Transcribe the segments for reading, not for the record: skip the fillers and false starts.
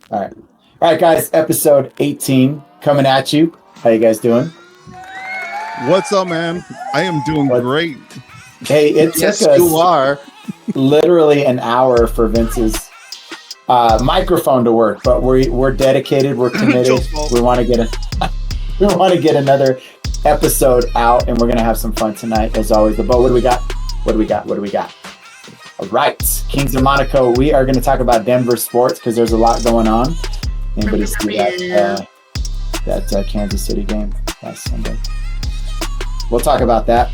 All right. All right, guys. Episode 18 coming at you. How you guys doing? What's up, man? I am doing great. Hey, it took us literally an hour for Vince's microphone to work, but we're dedicated. We're committed. We want to get another episode out, and we're gonna have some fun tonight, as always. But what do we got? What do we got? All right, Kings of Monaco. We are going to talk about Denver sports because there's a lot going on. Anybody see that Kansas City game last Sunday? We'll talk about that.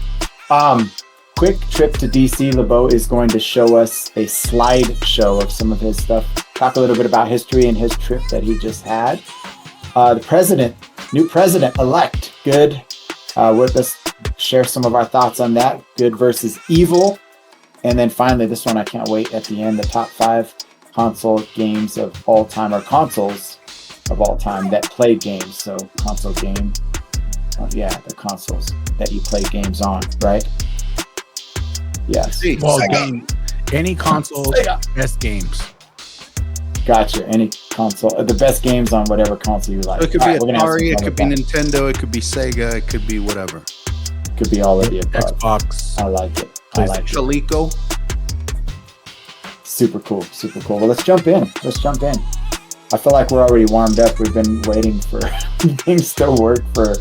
Quick trip to DC. Labow is going to show us a slideshow of some of his stuff. Talk a little bit about history and his trip that he just had. The new president-elect, good. Let's share some of our thoughts on that. Good versus evil. And then finally, this one I can't wait at the end, the top 5 console games of all time, or consoles of all time that play games. So console game, the consoles that you play games on, right? Yes. Well, any console, best games. Gotcha. Any console, the best games on whatever console you like. It could be Atari, it could be Nintendo, it could be Sega, it could be whatever. Could be all of the above. Xbox. I like it. Chalico. Super cool. Well, let's jump in. I feel like we're already warmed up. We've been waiting for things to work for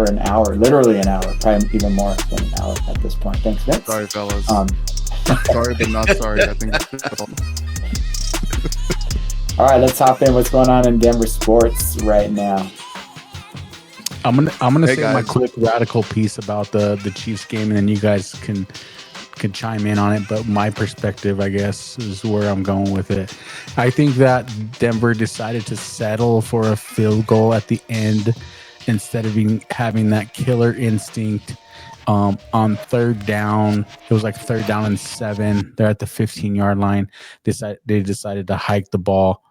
an hour, literally an hour, probably even more than an hour at this point. Thanks, Vince. Sorry, fellas. Sorry, but not sorry. I think. All right, let's hop in. What's going on in Denver sports right now? I'm gonna say my quick radical piece about the Chiefs game, and then you guys can chime in on it. But my perspective, I guess, is where I'm going with it. I think that Denver decided to settle for a field goal at the end instead of having that killer instinct on third down. It was like 3rd down and 7. They're at the 15-yard line. They decided to hike the ball,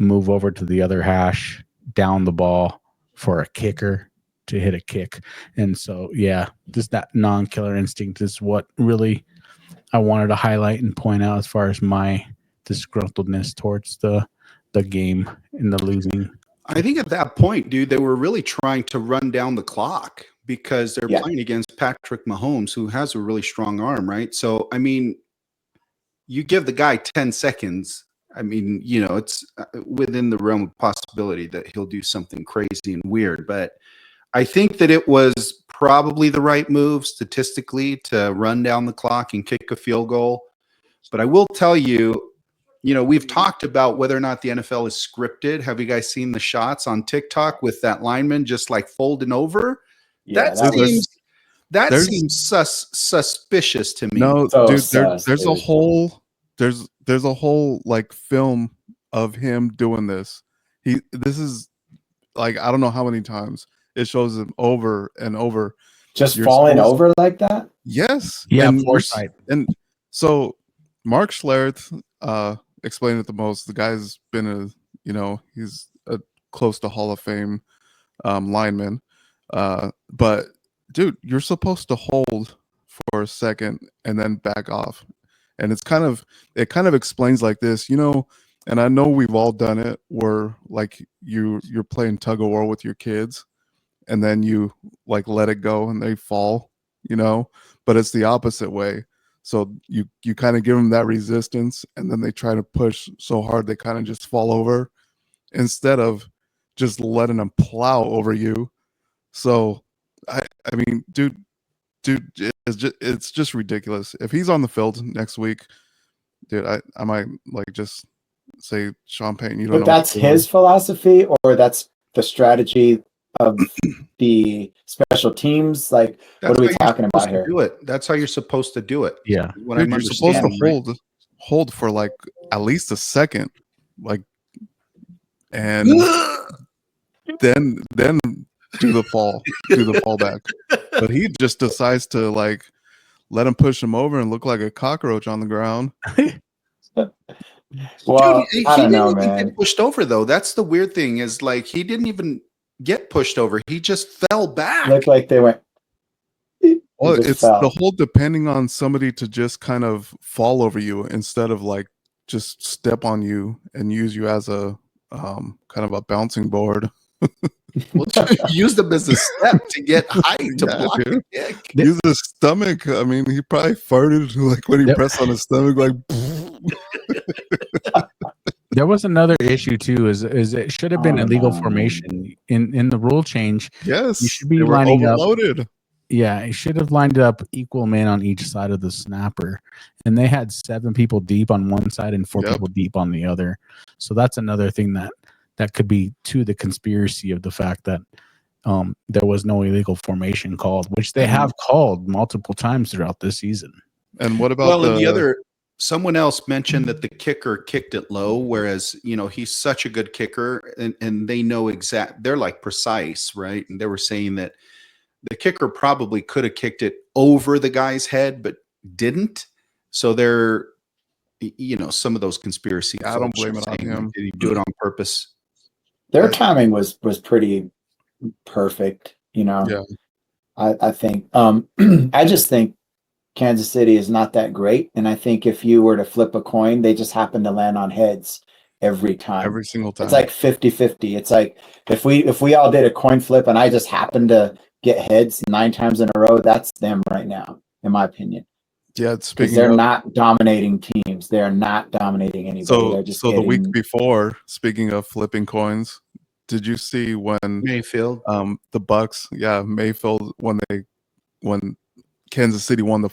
move over to the other hash, down the ball for a kicker to hit a kick. And so, just that non-killer instinct is what really I wanted to highlight and point out as far as my disgruntledness towards the game and the losing. I think at that point, dude, they were really trying to run down the clock because they're playing against Patrick Mahomes, who has a really strong arm, right? So, I mean, you give the guy 10 seconds. I mean, it's within the realm of possibility that he'll do something crazy and weird. But I think that it was probably the right move statistically to run down the clock and kick a field goal. But I will tell you, we've talked about whether or not the NFL is scripted. Have you guys seen the shots on TikTok with that lineman just like folding over? Yeah, that seems suspicious to me. No, dude, there's a whole like film of him doing this. This is like, I don't know how many times it shows him over and over. Just falling over like that? Yes. Yeah, and foresight. And so Mark Schlereth explained it the most. The guy's been he's a close to Hall of Fame lineman. But dude, you're supposed to hold for a second and then back off. And it kind of explains like this, and I know we've all done it where like you're playing tug of war with your kids and then you like let it go and they fall, but it's the opposite way. So you kind of give them that resistance and then they try to push so hard they kind of just fall over instead of just letting them plow over you. So I mean, dude, it's just ridiculous. If he's on the field next week, dude, I might like just say, Sean Payton, you don't know. But that's his philosophy, or that's the strategy of the special teams? Like, what are we talking about here? That's how you're supposed to do it. Yeah. Dude, you're supposed to hold for like at least a second, like, and then do the fall back. But he just decides to like let him push him over and look like a cockroach on the ground. Well, dude, I don't know, didn't man. even get pushed over though. That's the weird thing is like he didn't even get pushed over. He just fell back. Looked like they went. Well, it's the whole depending on somebody to just kind of fall over you instead of like just step on you and use you as a kind of a bouncing board. Well, use them as a step to get height to block a kick. Use his stomach. I mean, he probably farted like when he pressed on his stomach, like. There was another issue too. Is it should have been illegal formation in the rule change? Yes, you should be lining overloaded. up. Yeah, it should have lined up equal men on each side of the snapper, and they had 7 people deep on one side and 4 people deep on the other. So that's another thing that could be to the conspiracy of the fact that there was no illegal formation called, which they have called multiple times throughout this season. And what about the other? Someone else mentioned that the kicker kicked it low, whereas, he's such a good kicker and they know they're like precise, right? And they were saying that the kicker probably could have kicked it over the guy's head, but didn't. So they're, some of those conspiracy. I don't blame it on him. Did he do it on purpose? Their timing was pretty perfect, Yeah. I think. I just think Kansas City is not that great, and I think if you were to flip a coin, they just happen to land on heads every time. Every single time. It's like 50-50. It's like if we all did a coin flip and I just happened to get heads 9 times in a row, that's them right now, in my opinion. Yeah, they're not dominating teams. They're not dominating anybody. So the week before, speaking of flipping coins, did you see when Mayfield, the Bucks, Mayfield, when Kansas City won the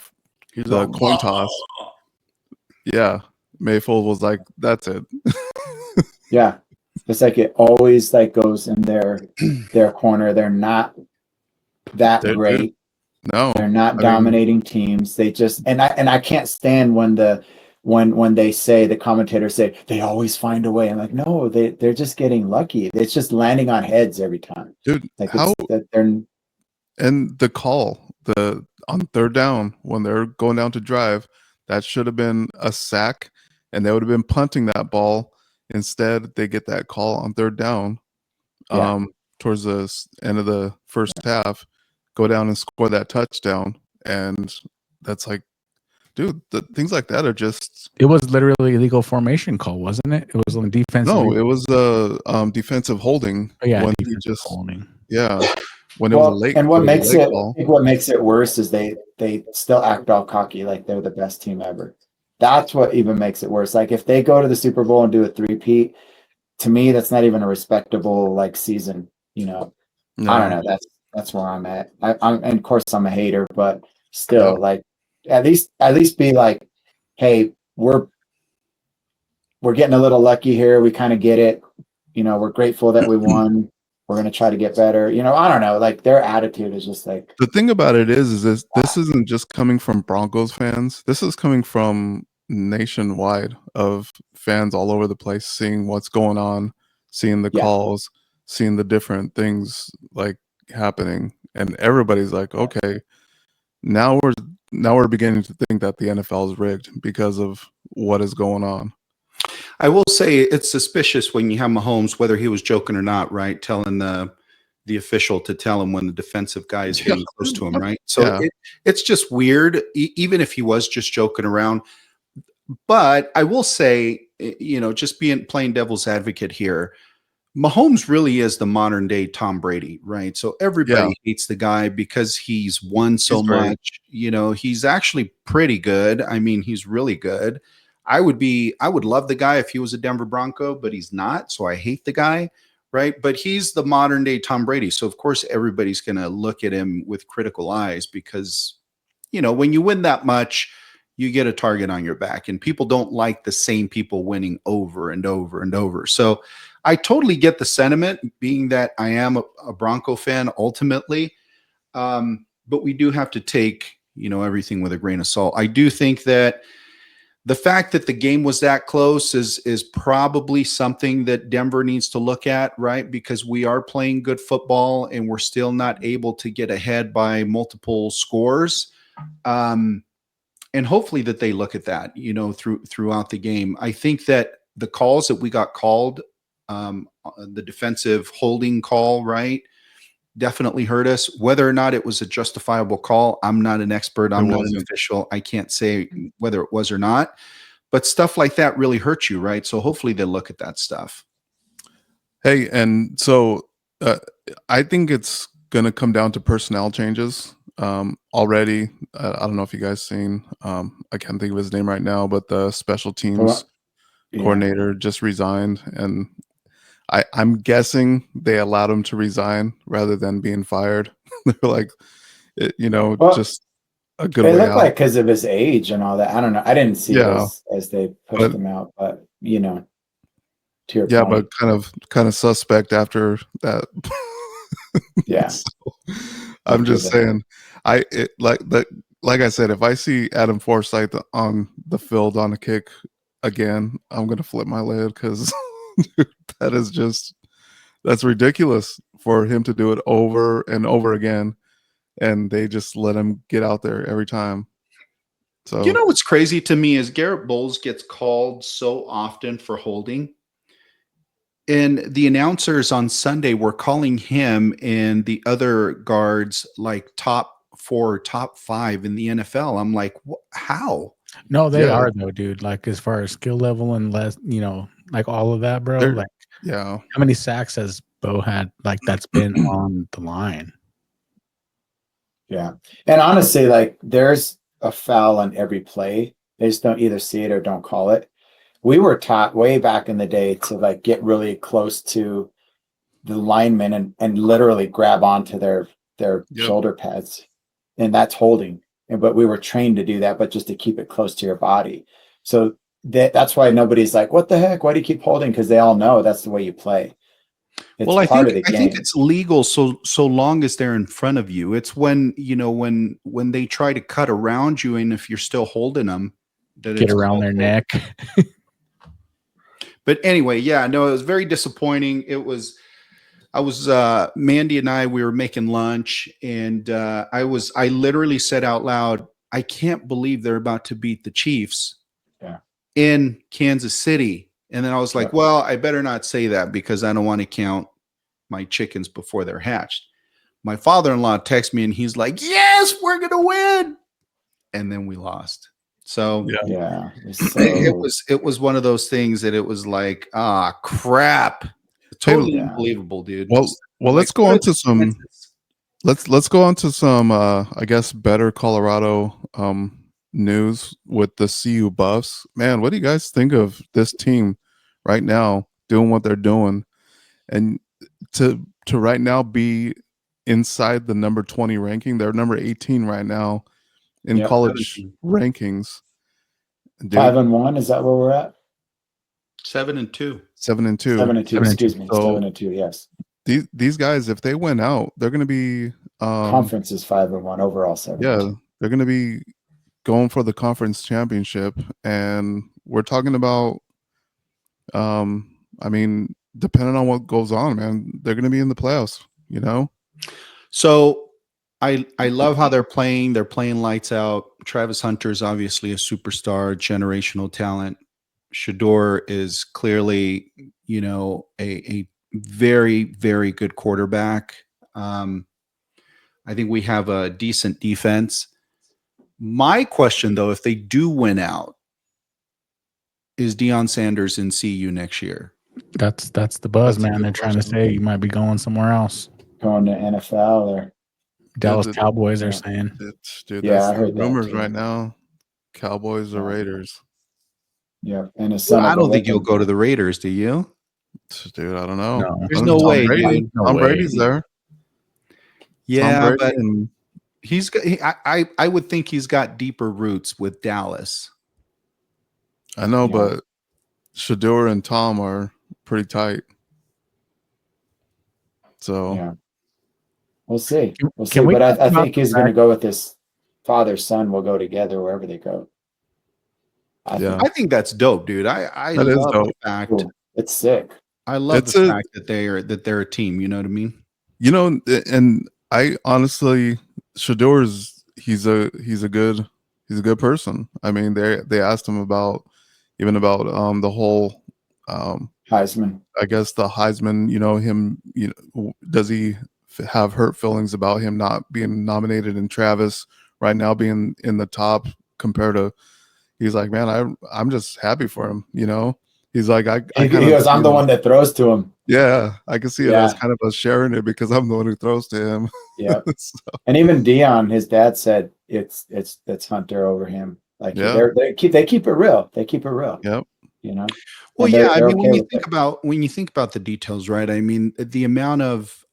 coin toss? Yeah, Mayfield was like, "That's it." Yeah, it's like it always goes in their corner. They're not that great. No, they're not dominating teams. They just and I can't stand when they say, the commentators say, they always find a way. I'm like, no, they're just getting lucky. It's just landing on heads every time, dude. And the call on third down when they're going down to drive, that should have been a sack, and they would have been punting that ball. Instead, they get that call on third down, towards the end of the first half. Go down and score that touchdown, and that's like, dude, things like that are just. It was literally a legal formation call, wasn't it? It was on defensive. No, it was a defensive holding. When he just holding. Yeah, when it was a late. And what makes it worse is they still act all cocky, like they're the best team ever. That's what even makes it worse. Like if they go to the Super Bowl and do a 3-peat, to me, that's not even a respectable season. No. I don't know. That's where I'm at. And of course I'm a hater, but still, at least be like, hey, we're getting a little lucky here. We kind of get it. We're grateful that we won. We're gonna try to get better. I don't know. Like their attitude is just like. The thing about it is this isn't just coming from Broncos fans. This is coming from nationwide of fans all over the place, seeing what's going on, seeing the calls, seeing the different things happening, and everybody's like, okay, now we're beginning to think that the NFL is rigged because of what is going on. I will say it's suspicious when you have Mahomes, whether he was joking or not, right? Telling the official to tell him when the defensive guy is getting close to him, right? So it's just weird, even if he was just joking around. But I will say, just playing devil's advocate here, Mahomes really is the modern day Tom Brady, right? So everybody hates the guy because he's won so much. He's actually pretty good. I mean, he's really good. I would love the guy if he was a Denver Bronco, but he's not. So I hate the guy, right? But he's the modern day Tom Brady. So of course everybody's going to look at him with critical eyes because, when you win that much, you get a target on your back, and people don't like the same people winning over and over and over. So I totally get the sentiment, being that I am a Bronco fan ultimately. But we do have to take, everything with a grain of salt. I do think that the fact that the game was that close is probably something that Denver needs to look at, right? Because we are playing good football and we're still not able to get ahead by multiple scores. And hopefully that they look at that, throughout the game. I think that the calls that we got called, the defensive holding call, right, definitely hurt us. Whether or not it was a justifiable call, I'm not an expert. I'm not an official. I can't say whether it was or not. but stuff like that really hurts you, right? So hopefully they look at that stuff. Hey, and so I think it's gonna come down to personnel changes. Already, I don't know if you guys seen. I can't think of his name right now, but the special teams coordinator just resigned, and I'm guessing they allowed him to resign rather than being fired. They're like, just a good way out. It looked like because of his age and all that. I don't know. I didn't see it as they pushed him out, but to your point. But kind of suspect after that. Yeah. So, I'm just saying, like I said, if I see Adam Forsyth on the field on a kick again, I'm gonna flip my lid because that's ridiculous for him to do it over and over again, and they just let him get out there every time. So what's crazy to me is Garrett Bowles gets called so often for holding. And the announcers on Sunday were calling him and the other guards like top 4, top 5 in the NFL. I'm like, how? No, they are though, dude. Like as far as skill level and less, like all of that, bro. Like, how many sacks has Bo had? Like that's been on the line. Yeah, and honestly, like there's a foul on every play. They just don't either see it or don't call it. We were taught way back in the day to like get really close to the linemen and literally grab onto their shoulder pads, and that's holding. But we were trained to do that, but just to keep it close to your body. So that's why nobody's like, "What the heck? Why do you keep holding?" Because they all know that's the way you play. It's I part of the game. I think it's legal so long as they're in front of you. It's when when they try to cut around you, and if you're still holding them, that get around their neck. But anyway, it was very disappointing. I was Mandy and we were making lunch, and I literally said out loud, I can't believe they're about to beat the Chiefs in Kansas City. And then I was like, well, I better not say that because I don't want to count my chickens before they're hatched. My father-in-law texted me and he's like, yes, we're going to win. And then we lost. So it was one of those things that it was like, crap. Totally unbelievable, dude. Well, let's go on to some. Let's go on to some. I guess better Colorado news with the CU Buffs. Man, what do you guys think of this team right now doing what they're doing, and to right now be inside the number 20 ranking? They're number 18 right now in college rankings. Dude. 5-1. Is that where we're at? 7-2. 7-2. Excuse me. So 7-2. Yes. These guys, if they win out, they're going to be conference is 5-1 overall. 7-2. Yeah, they're going to be going for the conference championship, and we're talking about. I mean, depending on what goes on, man, they're going to be in the playoffs. So. I love how they're playing. They're playing lights out. Travis Hunter is obviously a superstar, generational talent. Shador is clearly, a very, very good quarterback. I think we have a decent defense. My question, though, if they do win out, is Deion Sanders in CU next year? That's the buzz, man. They're trying to say you might be going somewhere else. Going to NFL or Dallas Cowboys are saying. Dude, I heard rumors right now. Cowboys or Raiders. Yeah, and I don't think you'll go to the Raiders, do you? Dude, I don't know. No. There's no way. Tom Brady's there. Yeah, but he's got. I would think he's got deeper roots with Dallas. I know, but Shador and Tom are pretty tight. So we'll see. We'll see. But I think he's going to go with this father-son will go together wherever they go. I think that's dope, dude. I love the fact it's sick. I love the fact that they're a team. You know what I mean? And I honestly, Shador's he's a good person. I mean, they asked him about the whole Heisman. I guess the Heisman. Him. Does he have hurt feelings about him not being nominated and Travis right now being in the top compared to he's like, man, I'm just happy for him, you know. He's like, he goes, I'm the one that throws to him. Yeah, I can see it as kind of us sharing it because I'm the one who throws to him. Yeah. So. And even Dion, his dad said it's Hunter over him. Like they keep it real. They keep it real. Yep. You know. Well, yeah. I mean, when you think about the details, right? I mean, the amount of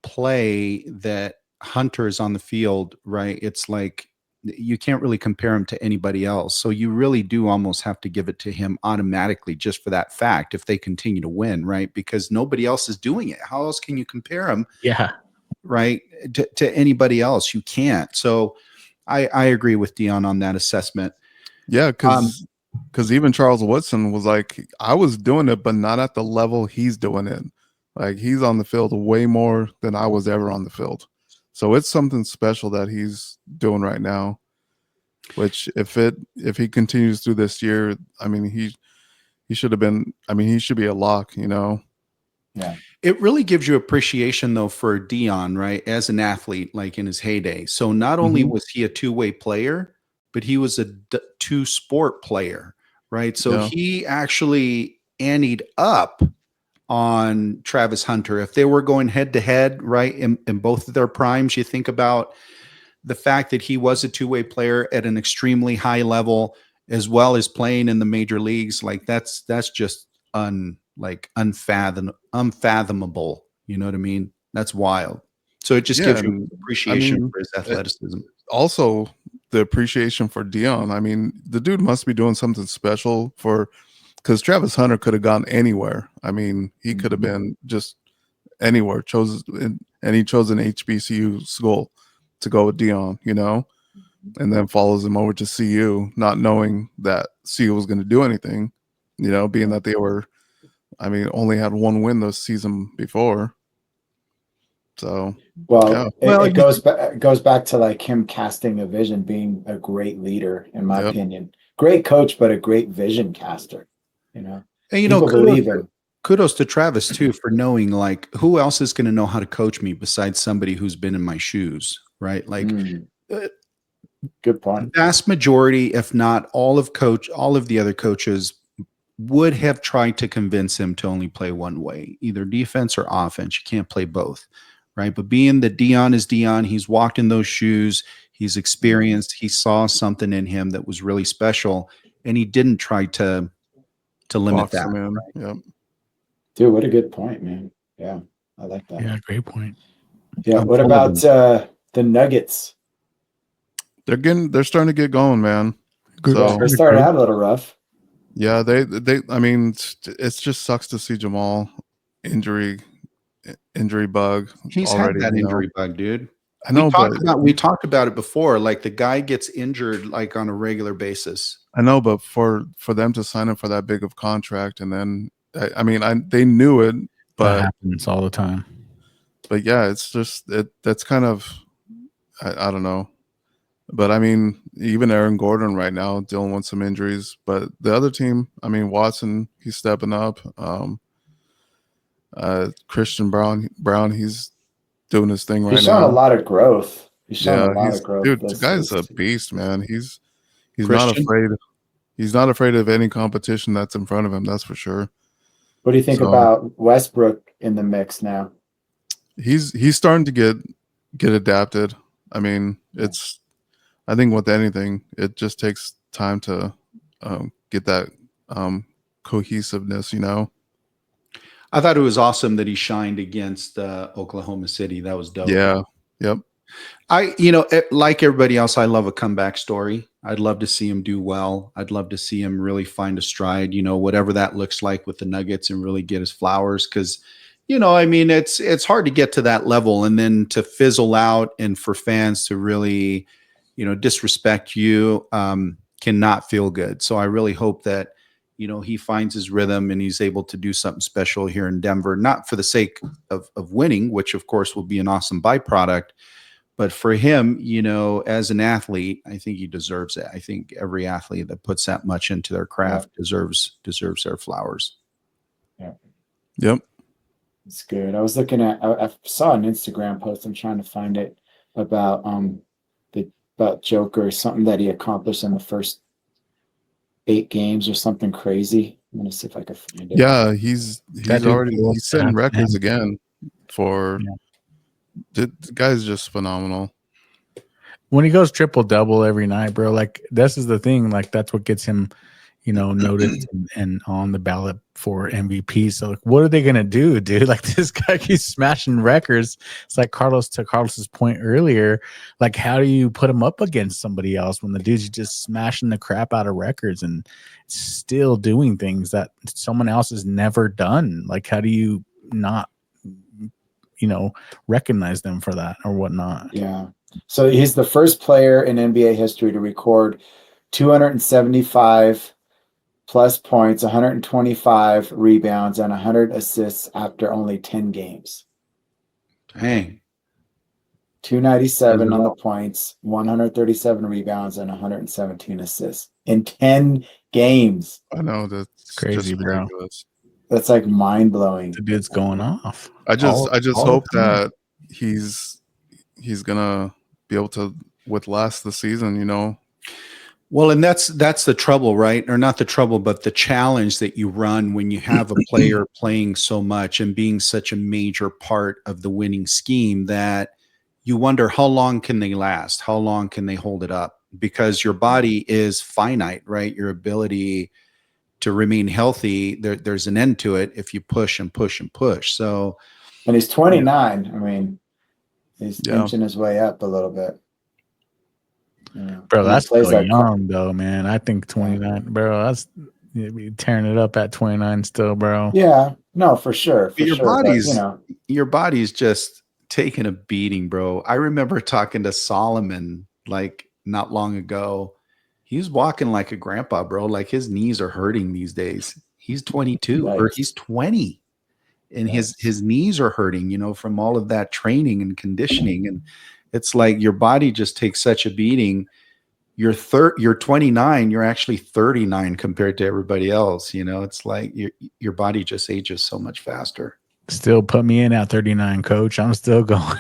play that Hunter is on the field, right? It's like you can't really compare him to anybody else. So you really do almost have to give it to him automatically just for that fact if they continue to win, right? Because nobody else is doing it. How else can you compare him? Yeah. Right. To anybody else? You can't. So I agree with Dion on that assessment. Yeah, because even Charles Woodson was like, I was doing it, but not at the level he's doing it. Like he's on the field way more than I was ever on the field. So it's something special that he's doing right now, which if he continues through this year, I mean, he should have been, I mean, he should be a lock, you know? Yeah. It really gives you appreciation though for Dion, right? As an athlete, like in his heyday. So not only was he a two-way player, but he was a two-sport player, right? So he actually anteed up on Travis Hunter. If they were going head to head, right, in both of their primes, you think about the fact that he was a two-way player at an extremely high level, as well as playing in the major leagues. Like that's just unfathomable. You know what I mean? That's wild. So it just gives you appreciation for his athleticism. Also, the appreciation for Dion. I mean, the dude must be doing something special because Travis Hunter could have gone anywhere. I mean, he could have been just anywhere, and he chose an HBCU school to go with Dion, you know, and then follows him over to CU, not knowing that CU was going to do anything, you know, being that they were, I mean, only had one win this season before. So, it goes back to like him casting a vision, being a great leader, in my opinion. Great coach, but a great vision caster. You know, and you know, kudos to Travis too for knowing like who else is going to know how to coach me besides somebody who's been in my shoes, right? Like, good point. Vast majority, if not all of the other coaches would have tried to convince him to only play one way, either defense or offense. You can't play both, right? But being that Dion is Dion, he's walked in those shoes, he's experienced, he saw something in him that was really special, and he didn't try to limit that. Right? Yep. Dude, what a good point, man. Yeah, I like that. Yeah, great point. Yeah. What about the Nuggets? They're starting to get going, man. So they started out a little rough. Yeah, they I mean, it just sucks to see Jamal injury bug. He's already, had that injury bug, dude. I know, we talked about it before. Like the guy gets injured like on a regular basis. I know, but for them to sign him for that big of contract, and then I mean, they knew it, but that happens all the time. But yeah, it's just that's kind of I don't know. But I mean, even Aaron Gordon right now dealing with some injuries. But the other team, I mean, Watson, he's stepping up. Christian Brown, he's doing his thing right now. He's shown a lot of growth. He's shown a lot of growth. Dude, the guy's a beast, man. He's not afraid. He's not afraid of any competition that's in front of him. That's for sure. What do you think about Westbrook in the mix now? He's starting to get adapted. I mean, I think with anything, it just takes time to get that cohesiveness, you know. I thought it was awesome that he shined against Oklahoma City. That was dope. Yeah. Yep. Like everybody else, I love a comeback story. I'd love to see him do well. I'd love to see him really find a stride, whatever that looks like with the Nuggets, and really get his flowers. Because, I mean, it's hard to get to that level and then to fizzle out, and for fans to really, disrespect you cannot feel good. So I really hope that, he finds his rhythm and he's able to do something special here in Denver, not for the sake of winning, which of course will be an awesome byproduct, but for him, as an athlete, I think he deserves it. I think every athlete that puts that much into their craft deserves their flowers. Yeah. Yep. It's good. I was looking at, I saw an Instagram post. I'm trying to find it about Joker, something that he accomplished in the first 8 games or something crazy. I'm gonna see if I can find it. Yeah, he's setting records again for. Yeah. The guy's just phenomenal. When he goes triple-double every night, bro, like this is the thing. Like that's what gets him, noticed and on the ballot for MVP. So like, what are they gonna do, dude? Like this guy keeps smashing records. It's like Carlos's point earlier. Like, how do you put him up against somebody else when the dude's just smashing the crap out of records and still doing things that someone else has never done? Like, how do you not, recognize them for that or whatnot? Yeah. So he's the first player in NBA history to record 275 plus points, 125 rebounds, and 100 assists after only 10 games. Dang. 297 on the points, 137 rebounds, and 117 assists in 10 games. I know, that's crazy, bro. Ridiculous. That's like mind blowing. The dude's going off. I just hope that he's gonna be able to last the season, Well, and that's the trouble, right? Or not the trouble, but the challenge that you run when you have a player playing so much and being such a major part of the winning scheme, that you wonder how long can they last? How long can they hold it up? Because your body is finite, right? Your ability to remain healthy, there's an end to it if you push and push and push. So, and he's 29. I mean, he's inching his way up a little bit. Bro, that's still young though, man. I think 29, bro. That's tearing it up at 29 still, bro. Yeah, no, for sure. Your body's just taking a beating, bro. I remember talking to Solomon like not long ago. He's walking like a grandpa, bro. Like his knees are hurting these days. He's 22 or he's 20. And his knees are hurting, from all of that training and conditioning. And it's like your body just takes such a beating. You're 29, you're actually 39 compared to everybody else. It's like your body just ages so much faster. Still put me in at 39, coach. I'm still going.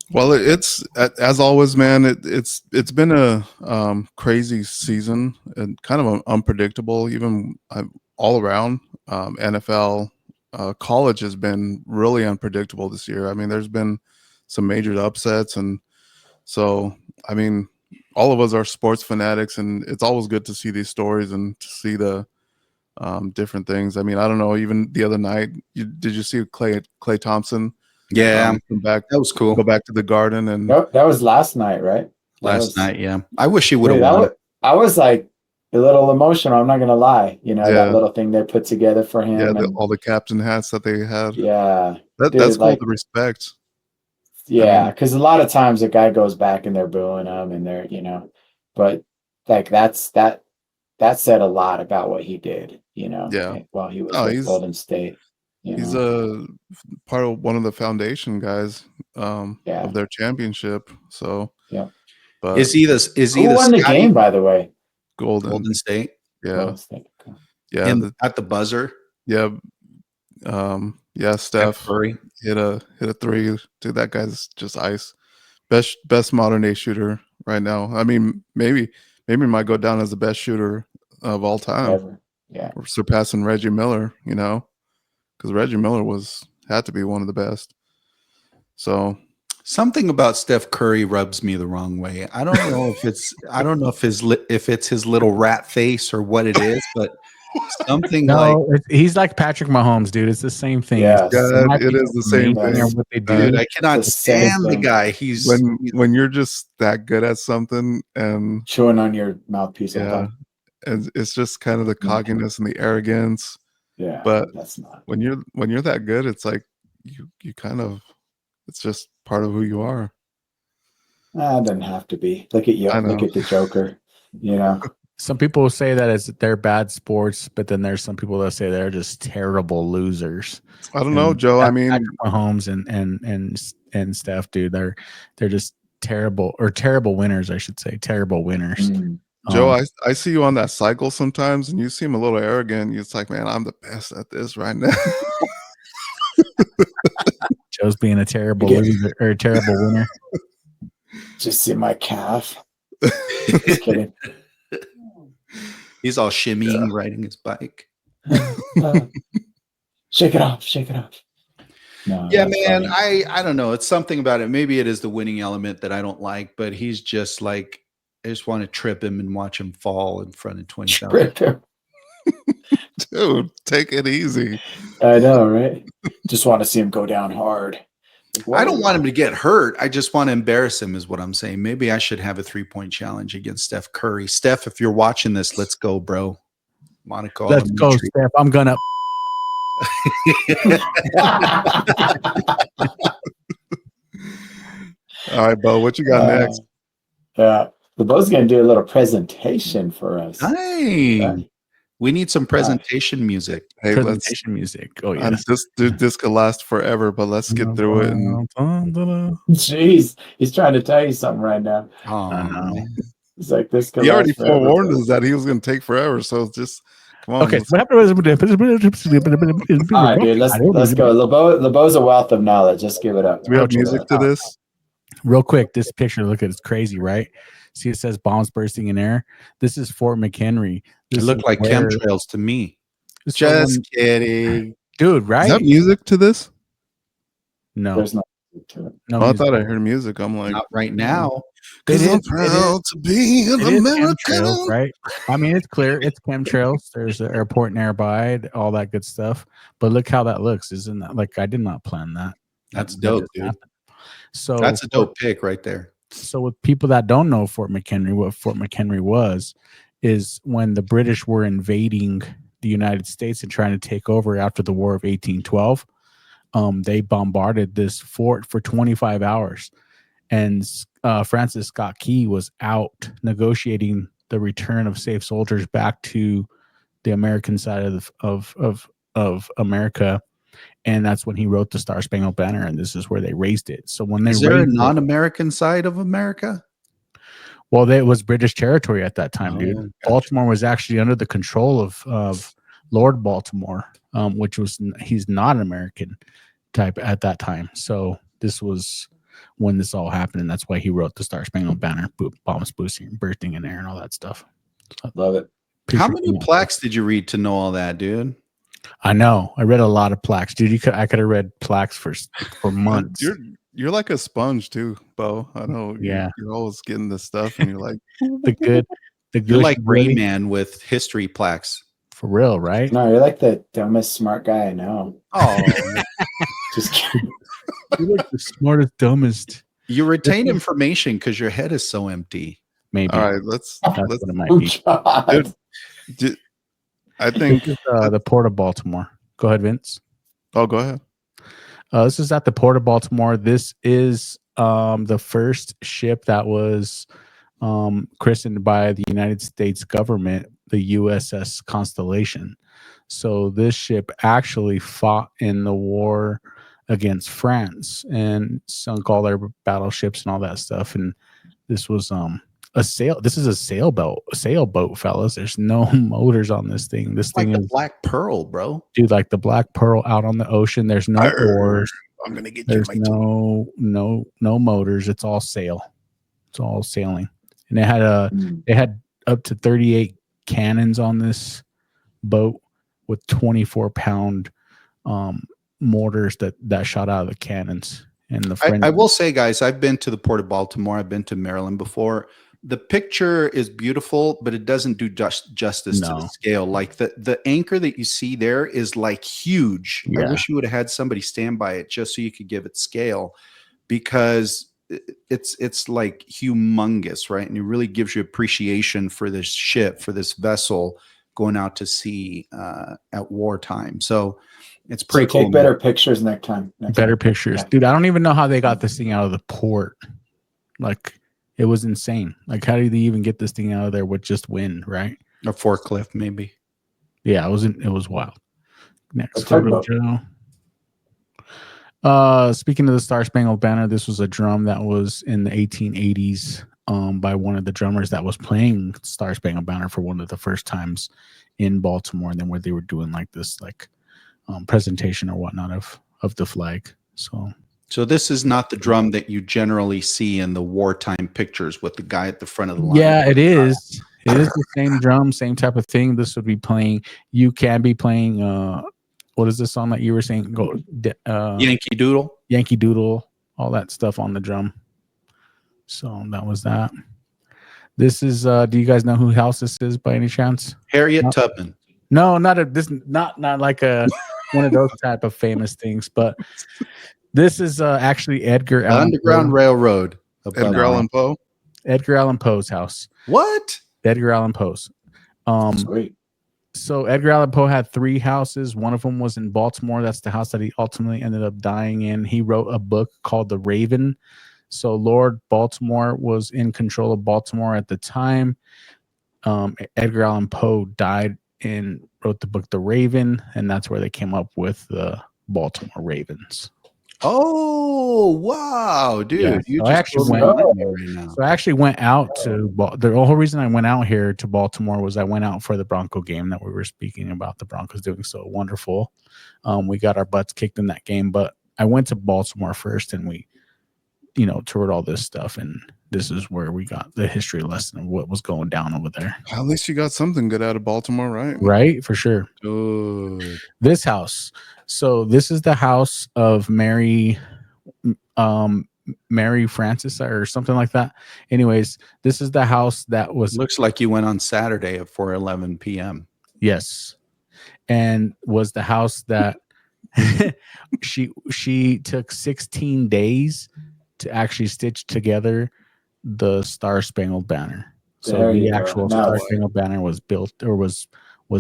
Well, it's as always, man. It's been a crazy season and kind of unpredictable, even all around. NFL, college has been really unpredictable this year. I mean, there's been some major upsets, and so I mean, all of us are sports fanatics, and it's always good to see these stories and to see the different things. I mean, I don't know. Even the other night, did you see Klay Thompson? Yeah, that was cool. Go back to the Garden, and that was last night, right? Last night, yeah. I wish he would have won. I was like a little emotional. I'm not gonna lie. That little thing they put together for him. Yeah, all the captain hats that they had. Yeah, that's cool to respect. Yeah, because a lot of times a guy goes back and they're booing him, and they're but like that said a lot about what he did. While he was with Golden State. He's a part of one of the foundation guys of their championship. So but is he who won the game, by the way? Golden State. Yeah. Golden State. Yeah. At the buzzer. Yeah. Steph Curry hit a 3. Dude, that guy's just ice. Best modern day shooter right now. I mean, maybe might go down as the best shooter of all time. Ever. Yeah. Or surpassing Reggie Miller, because Reggie Miller had to be one of the best. So something about Steph Curry rubs me the wrong way. I don't know if it's his little rat face or what it is, but something he's like Patrick Mahomes, dude. It's the same thing. Yeah, it is the same thing. What they do. Dude, I cannot stand the guy. He's when you're just that good at something and chewing on your mouthpiece. Yeah, and it's just kind of the cockiness and the arrogance. Yeah, but that's not when you're that good. It's like you kind of, it's just part of who you are. It doesn't have to be. Look at you. Look at the Joker. Some people say that they're bad sports, but then there's some people that say they're just terrible losers. I don't know, Joe. I mean, Mahomes and Steph, dude, they're just terrible winners, I should say. Terrible winners. Joe, I see you on that cycle sometimes, and you seem a little arrogant. It's like, man, I'm the best at this right now. Joe's being a terrible loser or a terrible winner. Just see my calf. Just kidding. He's all shimmying, riding his bike. Shake it off, shake it off. No, yeah, man. Funny. I don't know. It's something about it. Maybe it is the winning element that I don't like, but he's just like, I just want to trip him and watch him fall in front of 20,000. Dude, take it easy. I know, right? Just want to see him go down hard. I don't want him to get hurt. I just want to embarrass him, is what I'm saying. Maybe I should have a 3-point challenge against Steph Curry. Steph, if you're watching this, let's go, bro. Monaco. Let's go, Steph. I'm gonna. All right, Bo, what you got next? Yeah, the Bo's gonna do a little presentation for us. Hey, we need some presentation music. Hey, presentation music. Oh yeah, this could last forever, but let's get through it. Jeez, he's trying to tell you something right now. Oh, he's like this. He already forewarned us that he was gonna take forever. So just come on. Okay, all right, dude. Let's go. LeBeau's a wealth of knowledge. Just give it up. Do we have music to this? Real quick, this picture, look at it's crazy, right? See, it says bombs bursting in air. This is Fort McHenry. It looked like chemtrails to me. Just kidding, dude. Right? Is that music to this? No, there's no music to it. No, I thought I heard music. I'm like, not right now. Because I'm proud to be an American. Right? I mean, it's clear. It's chemtrails. There's an airport nearby, all that good stuff. But look how that looks. Isn't that like I did not plan that? That's dope, dude. Happened. So that's a dope pick right there. So with people that don't know Fort McHenry, what Fort McHenry was, is when the British were invading the United States and trying to take over after the War of 1812, they bombarded this fort for 25 hours. And Francis Scott Key was out negotiating the return of safe soldiers back to the American side of America. And that's when he wrote the Star Spangled Banner, and this is where they raised it. So when they is there a non-American side of America? Well, it was British territory at that time, dude. Gotcha. Baltimore was actually under the control of Lord Baltimore, which was he's not an American type at that time. So this was when this all happened, and that's why he wrote the Star Spangled Banner, bombs bursting in air, and all that stuff. Love it. How many plaques did you read to know all that, dude? I know. I read a lot of plaques, dude. I could have read plaques for months. You're like a sponge too, Bo. I know. Yeah, you're always getting this stuff, and you're like the good. You're like Rayman with history plaques. For real, right? No, you're like the dumbest smart guy I know. Oh, just kidding. You're like the smartest, dumbest. You retain information because your head is so empty. Maybe. All right, let's. What it might be. I think the Port of Baltimore. Go ahead, Vince. Oh, go ahead. This is at the Port of Baltimore. This is the first ship that was christened by the United States government, the USS Constellation. So this ship actually fought in the war against France and sunk all their battleships and all that stuff. And this was this is a sailboat, fellas. There's no motors on this thing. This thing like is the Black Pearl, bro. Dude, like the Black Pearl out on the ocean. There's no oars. I'm gonna get There's no motors. It's all sail. It's all sailing. And they had up to 38 cannons on this boat with 24-pound mortars that shot out of the cannons. And I will say, guys, I've been to the Port of Baltimore. I've been to Maryland before. The picture is beautiful, but it doesn't do justice to the scale. Like the anchor that you see there is like huge. Yeah. I wish you would have had somebody stand by it just so you could give it scale, because it's like humongous, right? And it really gives you appreciation for this ship, for this vessel going out to sea at wartime. So it's pretty cool. Take better pictures next time. Pictures. Yeah. Dude, I don't even know how they got this thing out of the port. Like, it was insane. Like, how did they even get this thing out of there with just wind, right? A forklift, maybe. Yeah, it was wild. Next photo, Joe. Speaking of the Star Spangled Banner, this was a drum that was in the 1880s by one of the drummers that was playing Star Spangled Banner for one of the first times in Baltimore, and then where they were doing like this presentation or whatnot of the flag. So this is not the drum that you generally see in the wartime pictures with the guy at the front of the line. Yeah, it is. It is the same drum, same type of thing. This would be playing. You can be playing. What is the song that you were saying? Yankee Doodle. Yankee Doodle. All that stuff on the drum. So that was that. This is. Do you guys know who house this is by any chance? Harriet Tubman. No, not like a one of those type of famous things, but this is actually Edgar Allan Underground Poe. Railroad. Edgar Allan Poe. Edgar Allan Poe's house. What? Edgar Allan Poe's. Sweet. So Edgar Allan Poe had 3 houses. One of them was in Baltimore. That's the house that he ultimately ended up dying in. He wrote a book called The Raven. So Lord Baltimore was in control of Baltimore at the time. Edgar Allan Poe died and wrote the book The Raven, and that's where they came up with the Baltimore Ravens. Oh, wow, dude. Yeah, You so I actually went out to the whole reason I went out here to Baltimore was I went out for the Bronco game that we were speaking about, the Broncos doing so wonderful. We got our butts kicked in that game, but I went to Baltimore first and we, toured all this stuff, and this is where we got the history lesson of what was going down over there. At least you got something good out of Baltimore, right? Right, for sure. Good. This house. So this is the house of Mary Frances or something like that. Anyways, this is the house that was. Looks like you went on Saturday at 4:11 p.m. Yes, and was the house that she took 16 days to actually stitch together the Star Spangled Banner. So the actual Star Spangled Banner was built or was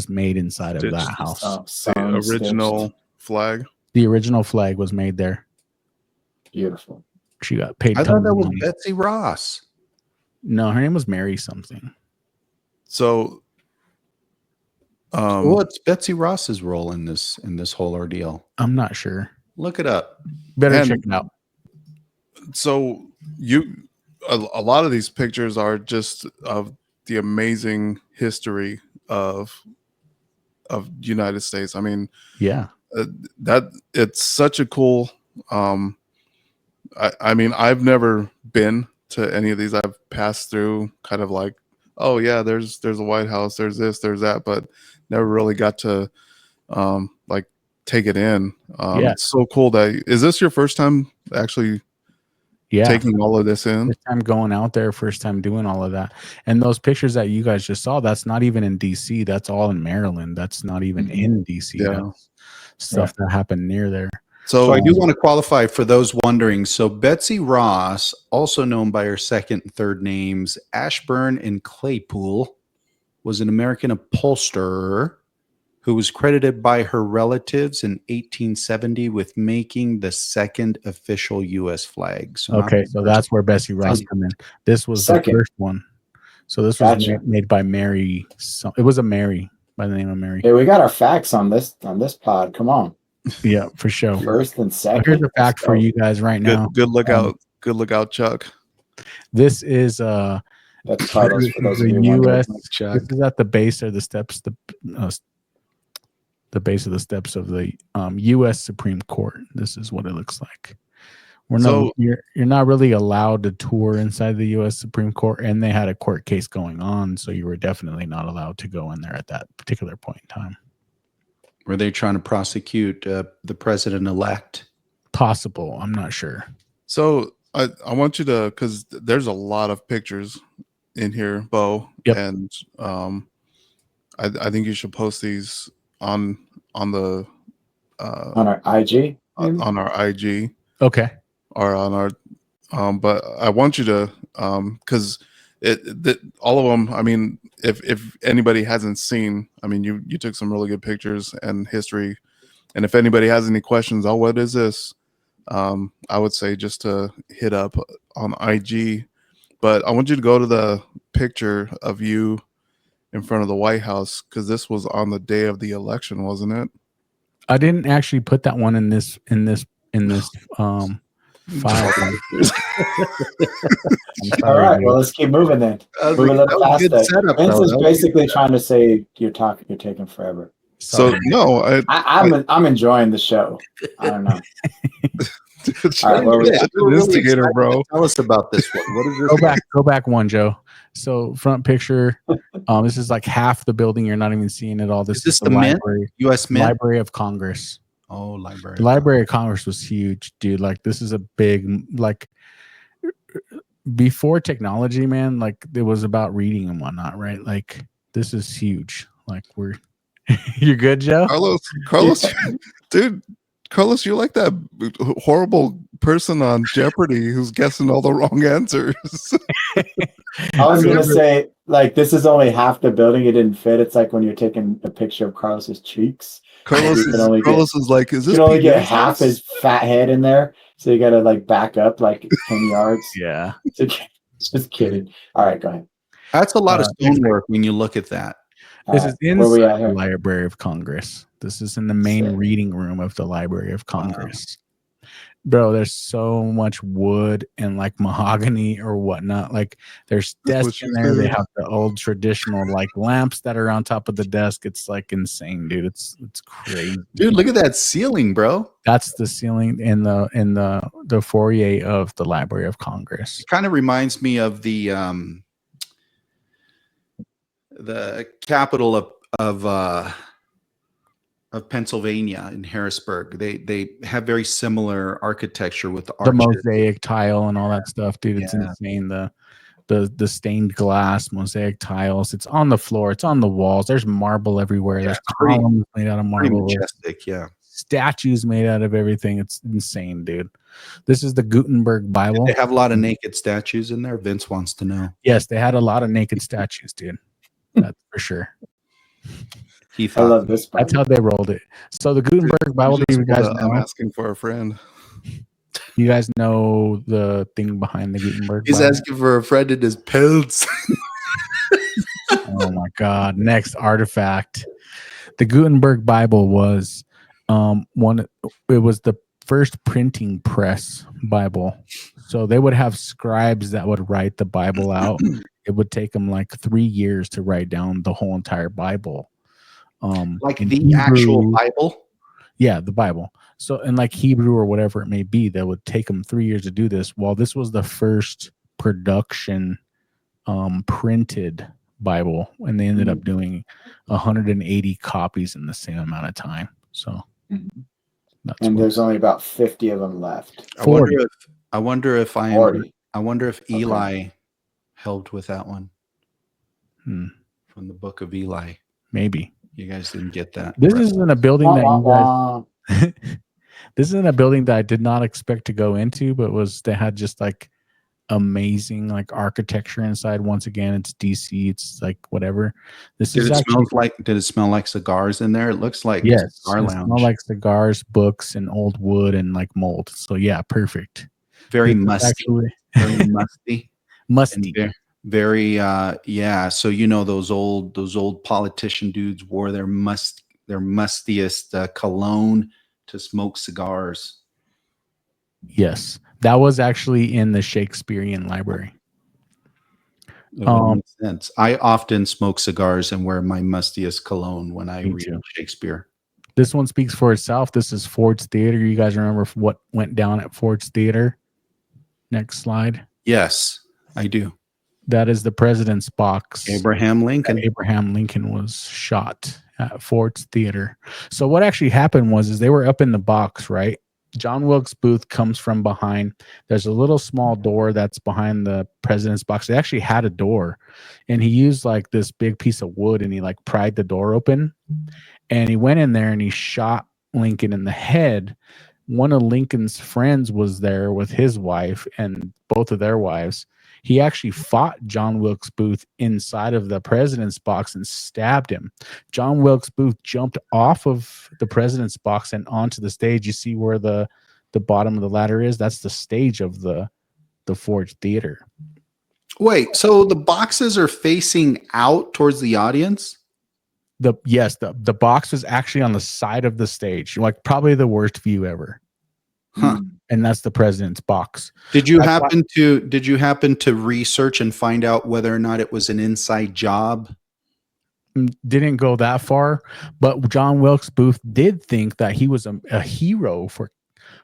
made inside of that house. The original flag. The original flag was made there. Beautiful. She got paid. I thought that was Betsy Ross. No, her name was Mary something. So, what's Betsy Ross's role in this whole ordeal? I'm not sure. Look it up. Better check it out. So a lot of these pictures are just of the amazing history of United States. I mean, yeah, that it's such a cool. I mean, I've never been to any of these. I've passed through, kind of like, oh yeah, there's a White House, there's this, there's that, but never really got to like take it in. It's so cool. Is this your first time actually? Yeah, taking all of this in. First time going out there, first time doing all of that. And those pictures that you guys just saw, that's not even in DC. That's all in Maryland. That's not even in DC. Yeah. That's stuff that happened near there. So I do want to qualify for those wondering. So Betsy Ross, also known by her second and third names, Ashburn and Claypool, was an American upholsterer who was credited by her relatives in 1870 with making the second official U.S. flag. So that's where Betsy Ross came in. This was the first one. So this was made by Mary. It was a Mary by the name of Mary. Hey, we got our facts on this pod. Come on. Yeah, for sure. First and second. Here's a fact for you guys right now. Good look out. Good look out, Chuck. This is that's Carlos for those of you U.S. This is at the base of the steps. The base of the steps of the U.S. Supreme Court. This is what it looks like. You're not really allowed to tour inside the U.S. Supreme Court, and they had a court case going on, so you were definitely not allowed to go in there at that particular point in time. Were they trying to prosecute the president-elect? Possible. I'm not sure. So I want you to, because there's a lot of pictures in here, Bo, and I think you should post these on the on our IG on our IG, okay, or on our but I want you to because all of them, I mean, if anybody hasn't seen, I mean, you took some really good pictures and history, and if anybody has any questions, what is this, I would say just to hit up on IG. But I want you to go to the picture of you in front of the White House, because this was on the day of the election, wasn't it? I didn't actually put that one in this file. All right, well, let's keep moving then. Moving past that. Vince is basically trying to say you're taking forever. So no, I'm enjoying the show. I don't know. All right, an instigator, bro. Tell us about this one. What is this? Go back one, Joe. So front picture. This is like half the building. You're not even seeing it all. This is the Mint? library, U.S. Mint? Library of Congress. Oh, Library. The Library of Congress was huge, dude. Like this is a big, like before technology, man. Like it was about reading and whatnot, right? Like this is huge. Like we're, you're good, Joe. Carlos, dude. Carlos, you're like that horrible person on Jeopardy who's guessing all the wrong answers. I was going to say, like, this is only half the building. It didn't fit. It's like when you're taking a picture of Carlos's cheeks. Carlos is like, is this? You can only get half his fat head in there. So you got to like back up like 10 yards. Yeah. Just kidding. All right, go ahead. That's a lot of stonework when you look at that. This is inside the Library of Congress. This is in the main reading room of the Library of Congress. Wow. Bro, there's so much wood and like mahogany or whatnot. Like there's desks in there. They have the old traditional like lamps that are on top of the desk. It's like insane, dude. It's crazy. Dude, look at that ceiling, bro. That's the ceiling in the foyer of the Library of Congress. It kind of reminds me of the capital of Pennsylvania in Harrisburg. They have very similar architecture with the mosaic tile and all that stuff, dude. It's insane. The stained glass mosaic tiles. It's on the floor. It's on the walls. There's marble everywhere. There's columns made out of marble. Majestic, yeah. Statues made out of everything. It's insane, dude. This is the Gutenberg Bible. They have a lot of naked statues in there. Vince wants to know. Yes, they had a lot of naked statues, dude. That's for sure. I love this part. That's how they rolled it. So the Gutenberg Bible, you guys know? I'm asking for a friend. You guys know the thing behind the Gutenberg He's Bible? asking for a friend in his pelts. Oh my God. Next artifact. The Gutenberg Bible was it was the first printing press Bible. So they would have scribes that would write the Bible out. It would take them like 3 years to write down the whole entire Bible. Like the Hebrew, actual Bible? Yeah, the Bible. So in like Hebrew or whatever it may be, that would take them 3 years to do this. Well, this was the first production printed Bible, and they ended up doing 180 copies in the same amount of time. So there's only about 50 of them left. I wonder if Eli helped with that one from the book of Eli. Maybe you guys didn't get that. This isn't a building that you guys. This isn't a building that I did not expect to go into, but they had just like amazing like architecture inside. Once again, it's DC. It's like whatever. Did it smell like cigars in there? It looks like yes, a cigar lounge. It smelled like cigars, books, and old wood and like mold. So yeah, perfect. Very musty. Very musty. Musty. Very so you know those old politician dudes wore their mustiest cologne to smoke cigars. Yes, that was actually in the Shakespearean library. Makes sense. I often smoke cigars and wear my mustiest cologne when I read Shakespeare. This one speaks for itself. This is Ford's Theater. You guys remember what went down at Ford's Theater? Next slide. Yes, I do. That is the president's box. Abraham Lincoln. Abraham Lincoln was shot at Ford's Theater. So what actually happened was they were up in the box, right? John Wilkes Booth comes from behind. There's a little small door that's behind the president's box. They actually had a door, and he used like this big piece of wood, and he like pried the door open, and he went in there and he shot Lincoln in the head. One of Lincoln's friends was there with his wife and both of their wives. He actually fought John Wilkes Booth inside of the president's box and stabbed him. John Wilkes Booth jumped off of the president's box and onto the stage. You see where the bottom of the ladder is? That's the stage of the Ford Theater. Wait, so the boxes are facing out towards the audience? The box was actually on the side of the stage, like probably the worst view ever. Huh. And that's the president's box. Did you happen to research and find out whether or not it was an inside job? Didn't go that far, but John Wilkes Booth did think that he was a hero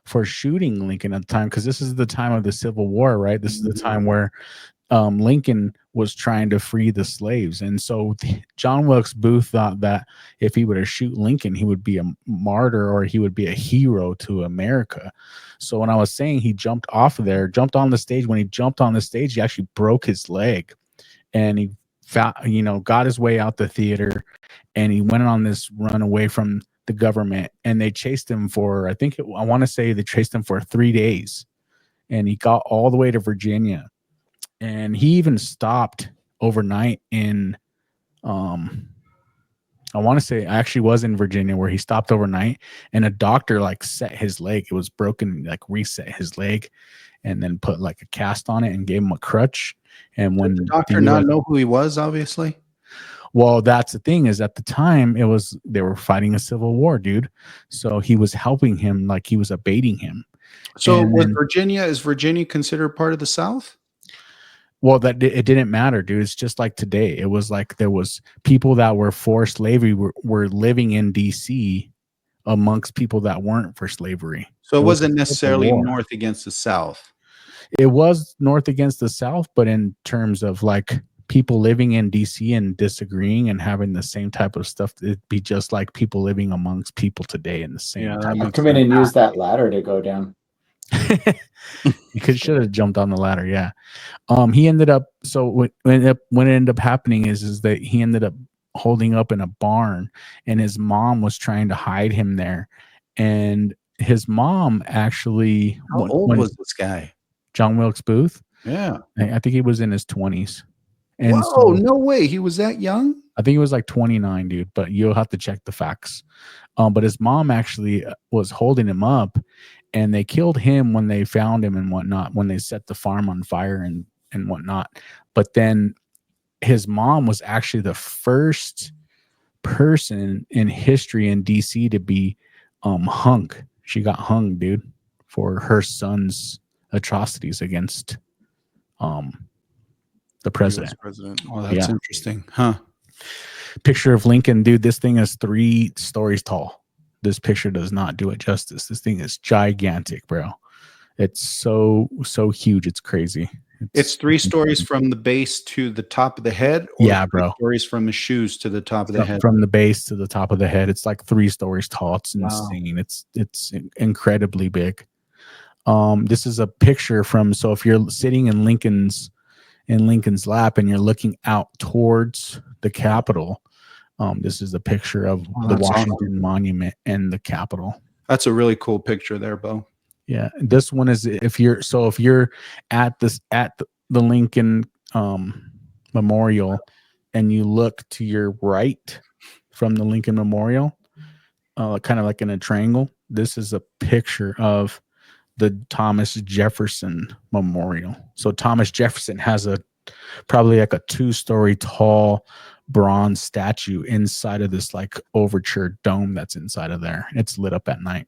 for shooting Lincoln at the time, because this is the time of the Civil War, right? This is the time where Lincoln was trying to free the slaves. And so John Wilkes Booth thought that if he were to shoot Lincoln, he would be a martyr, or he would be a hero to America. So when I was saying he jumped off of there, jumped on the stage, when he jumped on the stage, he actually broke his leg, and he got his way out the theater, and he went on this run away from the government, and they chased him for, I want to say they chased him for 3 days, and he got all the way to Virginia. And he even stopped overnight in, I want to say actually was in Virginia, where he stopped overnight, and a doctor like set his leg. It was broken, like reset his leg, and then put like a cast on it and gave him a crutch. And when the doctor not know who he was, obviously. Well, that's the thing, is at the time they were fighting a civil war, dude. So he was helping him, like he was abating him. So is Virginia considered part of the South? Well, it didn't matter, dude. It's just like today. It was like there was people that were for slavery were living in DC amongst people that weren't for slavery. So it wasn't necessarily North against the South. It was North against the South, but in terms of like people living in DC and disagreeing and having the same type of stuff, it'd be just like people living amongst people today in the same. Yeah, I'll come in and use that ladder to go down. You should have jumped on the ladder. Yeah. He ended up, so what ended up happening is that he ended up holding up in a barn, and his mom was trying to hide him there. And his mom actually, how old was this guy? John Wilkes Booth? Yeah. I think he was in his 20s. And whoa, no way. He was that young? I think he was like 29, dude, but you'll have to check the facts. But his mom actually was holding him up, and they killed him when they found him and whatnot, when they set the farm on fire and whatnot. But then his mom was actually the first person in history in DC to be hung. She got hung, dude, for her son's atrocities against the president. Oh, that's interesting. Huh. Picture of Lincoln, dude. This thing is 3 stories tall. This picture does not do it justice. This thing is gigantic, bro. It's so huge. It's crazy. It's 3 stories from the base to the top of the head? Or yeah, bro. 3 stories from the shoes to the top of the head? From the base to the top of the head. It's like 3 stories tall. It's insane. Wow. It's incredibly big. This is a picture from, so if you're sitting in Lincoln's lap and you're looking out towards the Capitol, this is a picture of the Washington Monument and the Capitol. That's a really cool picture there, Bo. Yeah, this one is if you're at the Lincoln Memorial, and you look to your right from the Lincoln Memorial, kind of like in a triangle. This is a picture of the Thomas Jefferson Memorial. So Thomas Jefferson has probably like a 2-story tall bronze statue inside of this like overture dome that's inside of there. It's lit up at night.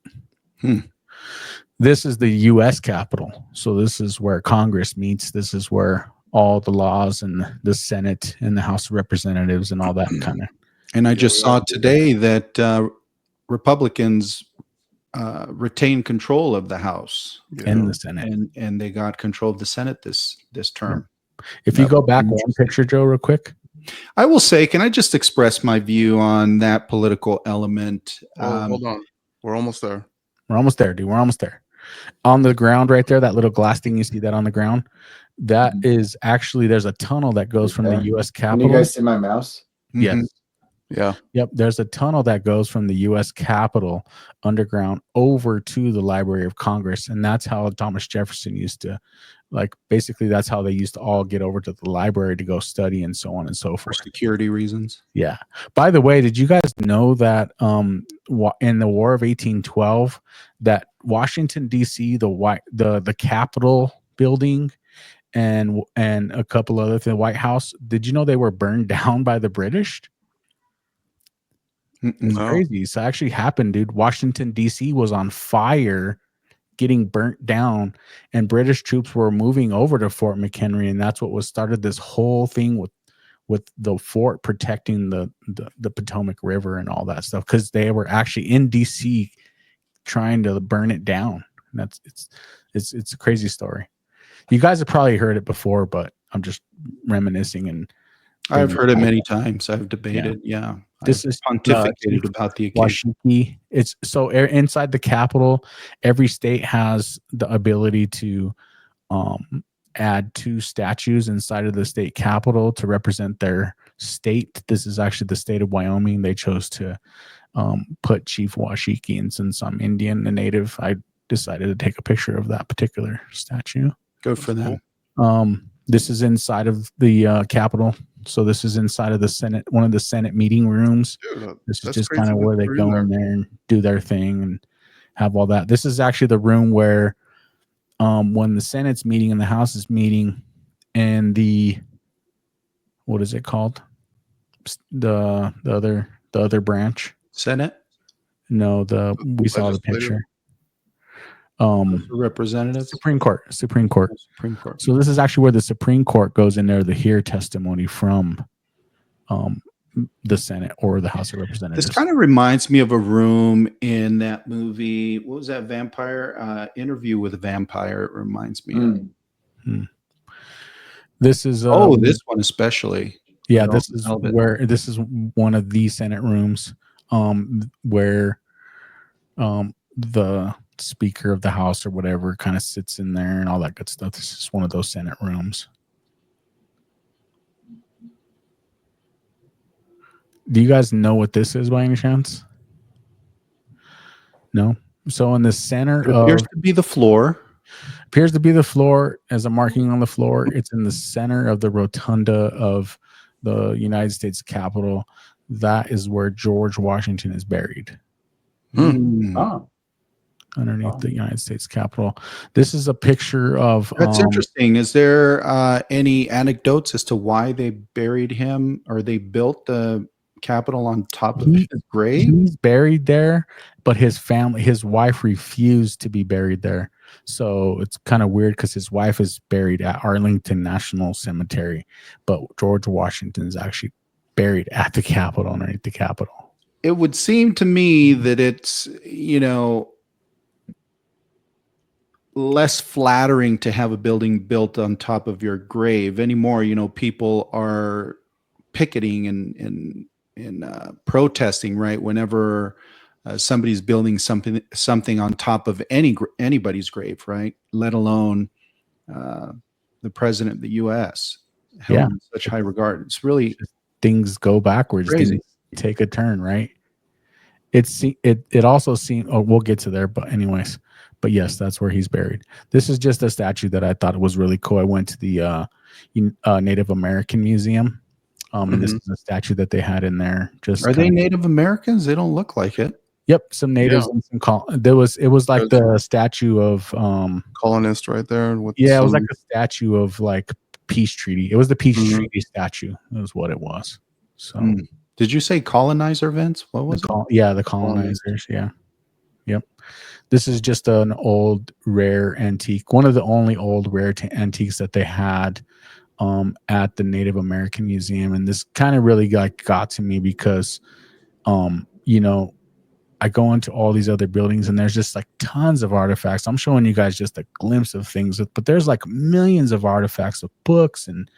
This is the U.S. Capitol. So this is where Congress meets. This is where all the laws and the Senate and the House of Representatives and all that kind of. And I just saw today that Republicans retain control of the House and the Senate, and they got control of the Senate this term. If you go back one picture, Joe, real quick. I will say, can I just express my view on that political element? Hold on. We're almost there. We're almost there, dude. We're almost there. On the ground right there, that little glass thing, you see that on the ground? That is actually, there's a tunnel that goes from the U.S. Capitol. Can you guys see my mouse? Yes. Mm-hmm. Yeah. Yep. There's a tunnel that goes from the U.S. Capitol underground over to the Library of Congress. And that's how Thomas Jefferson used to, basically that's how they used to all get over to the library to go study and so on and so forth. For security reasons. Yeah. By the way, did you guys know that in the War of 1812, that Washington, D.C., the Capitol building and a couple other things, the White House, did you know they were burned down by the British? It's crazy. It's actually happened, dude. Washington, D.C. was on fire, getting burnt down, and British troops were moving over to Fort McHenry, and that's what started this whole thing with the fort protecting the Potomac River and all that stuff, because they were actually in D.C. trying to burn it down. and it's a crazy story. You guys have probably heard it before, but I'm just reminiscing. And I've heard it many times. I've debated. Yeah. This is pontificated about the occasion. Washiki. It's so inside the Capitol, every state has the ability to add 2 statues inside of the state capitol to represent their state. This is actually the state of Wyoming. They chose to put Chief Washiki, and since I'm Indian and Native, I decided to take a picture of that particular statue. Good for them. This is inside of the Capitol. So this is inside of the Senate, one of the Senate meeting rooms. Dude, this is just kind of where they go in there and do their thing and have all that. This is actually the room where when the Senate's meeting and the House is meeting, and the, what is it called? The other branch. Senate? No, we saw the picture. Representatives? Supreme Court. So this is actually where the Supreme Court goes in there to hear testimony from the Senate or the House of Representatives. This kind of reminds me of a room in that movie. What was that vampire? Interview with a Vampire. It reminds me of. This is this one especially. Yeah, this is one of the Senate rooms where the Speaker of the House or whatever kind of sits in there and all that good stuff. This is one of those Senate rooms. Do you guys know what this is by any chance? No. So in the center appears to be the floor. Appears to be the floor as a marking on the floor. It's in the center of the rotunda of the United States Capitol. That is where George Washington is buried. Underneath the United States Capitol. This is a picture of. That's interesting. Is there any anecdotes as to why they buried him, or they built the Capitol on top of his grave? He's buried there, but his wife refused to be buried there. So it's kind of weird because his wife is buried at Arlington National Cemetery, but George Washington is actually buried at the Capitol, underneath the Capitol. It would seem to me that it's, less flattering to have a building built on top of your grave anymore. People are picketing and protesting, right? Whenever somebody's building something on top of anybody's grave, right? Let alone the president of the U.S. held in such high regard. It's really, things go backwards. Crazy. Things take a turn, right? It also seemed. Oh, we'll get to there, but anyways. But yes, that's where he's buried. This is just a statue that I thought was really cool. I went to the Native American Museum, and this is a statue that they had in there. Are they Native Americans? They don't look like it. Yep, some natives and some it was like the statue of colonist right there. It was like a statue of like peace treaty. It was the peace treaty statue. That was what it was. So did you say colonizer, Vince? What was it? The colonizers. Yeah. Yep. This is just an old rare antique. One of the only old rare antiques that they had at the Native American Museum. And this kind of really got to me because I go into all these other buildings and there's just like tons of artifacts. I'm showing you guys just a glimpse of things, but there's like millions of artifacts of books and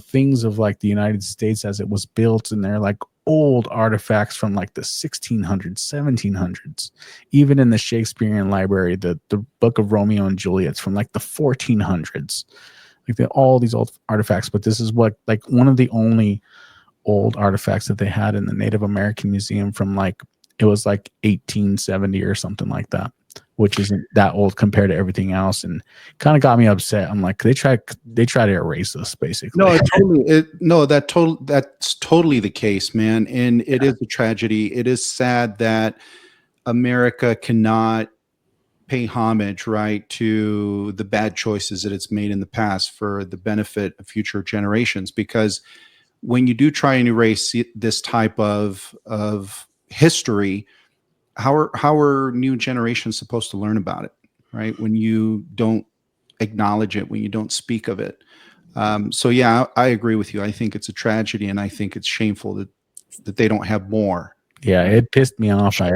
things of like the United States as it was built, and they're like old artifacts from like the 1600s, 1700s. Even in the Shakespearean library, the Book of Romeo and Juliet's from like the 1400s. Like all these old artifacts, but this is what like one of the only old artifacts that they had in the Native American Museum from like it was like 1870 or something like that, which isn't that old compared to everything else, and kind of got me upset. I'm like, they try to erase us basically. That's totally the case, man. And it is a tragedy. It is sad that America cannot pay homage, right, to the bad choices that it's made in the past for the benefit of future generations. Because when you do try and erase this type of history, how are new generations supposed to learn about it, right? When you don't acknowledge it, when you don't speak of it. So yeah, I agree with you. I think it's a tragedy, and I think it's shameful that they don't have more Yeah, it pissed me off. I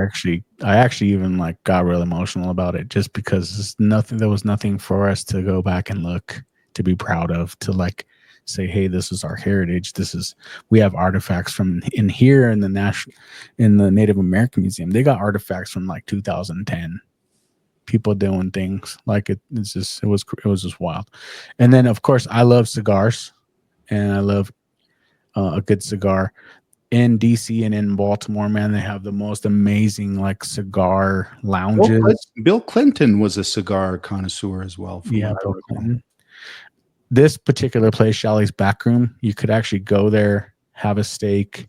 actually even like got real emotional about it, just because there was nothing for us to go back and look, to be proud of, to like say, hey, this is our heritage. We have artifacts from in here in the Native American Museum. They got artifacts from like 2010. People doing things like it was just wild. And then of course I love cigars, and I love a good cigar. In DC and in Baltimore, man, they have the most amazing like cigar lounges. Bill Clinton was a cigar connoisseur as well. Yeah, Bill Clinton. This particular place, Shelly's Backroom, you could actually go there, have a steak.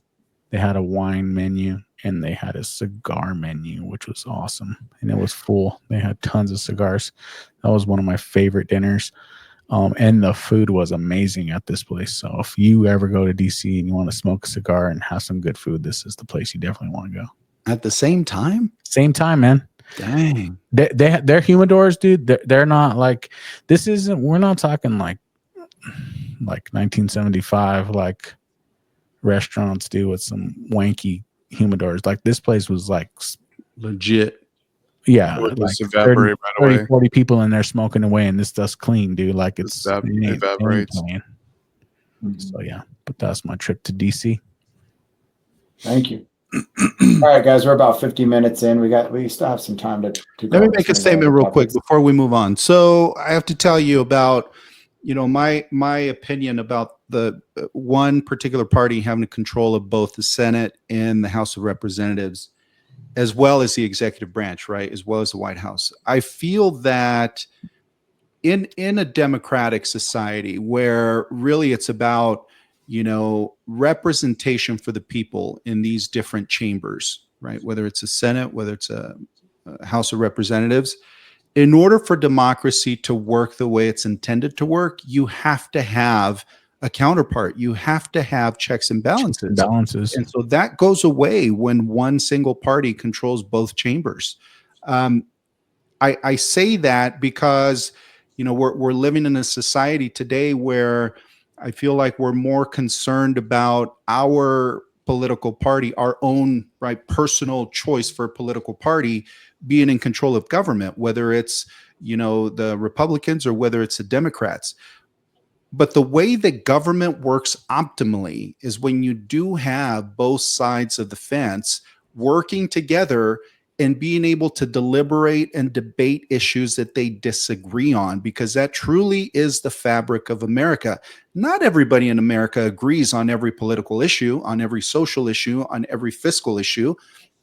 They had a wine menu and they had a cigar menu, which was awesome. And it was full. They had tons of cigars. That was one of my favorite dinners. And the food was amazing at this place. So if you ever go to DC and you want to smoke a cigar and have some good food, this is the place you definitely want to go. At the same time? Same time, man. Dang. They're humidors, dude. They're not like, we're not talking like 1975, like restaurants do with some wanky humidors. Like this place was like legit. Yeah, like 30, 40 people in there smoking away, and this stuff's clean, dude. Like it evaporates. So yeah, but that's my trip to DC. Thank you. All right, guys, we're about 50 minutes in. We still have some time to go. Let me make a statement real quick before we move on. So I have to tell you about, my opinion about the one particular party having control of both the Senate and the House of Representatives, as well as the executive branch, right? As well as the White House. I feel that in a democratic society where really it's about, representation for the people in these different chambers, right? Whether it's a Senate, whether it's a House of Representatives, in order for democracy to work the way it's intended to work, you have to have a counterpart. You have to have checks and balances. And so that goes away when one single party controls both chambers. I say that because, we're living in a society today where I feel like we're more concerned about our political party, our own personal choice for a political party being in control of government, whether it's, the Republicans or whether it's the Democrats. But the way that government works optimally is when you do have both sides of the fence working together and being able to deliberate and debate issues that they disagree on, because that truly is the fabric of America. Not everybody in America agrees on every political issue, on every social issue, on every fiscal issue.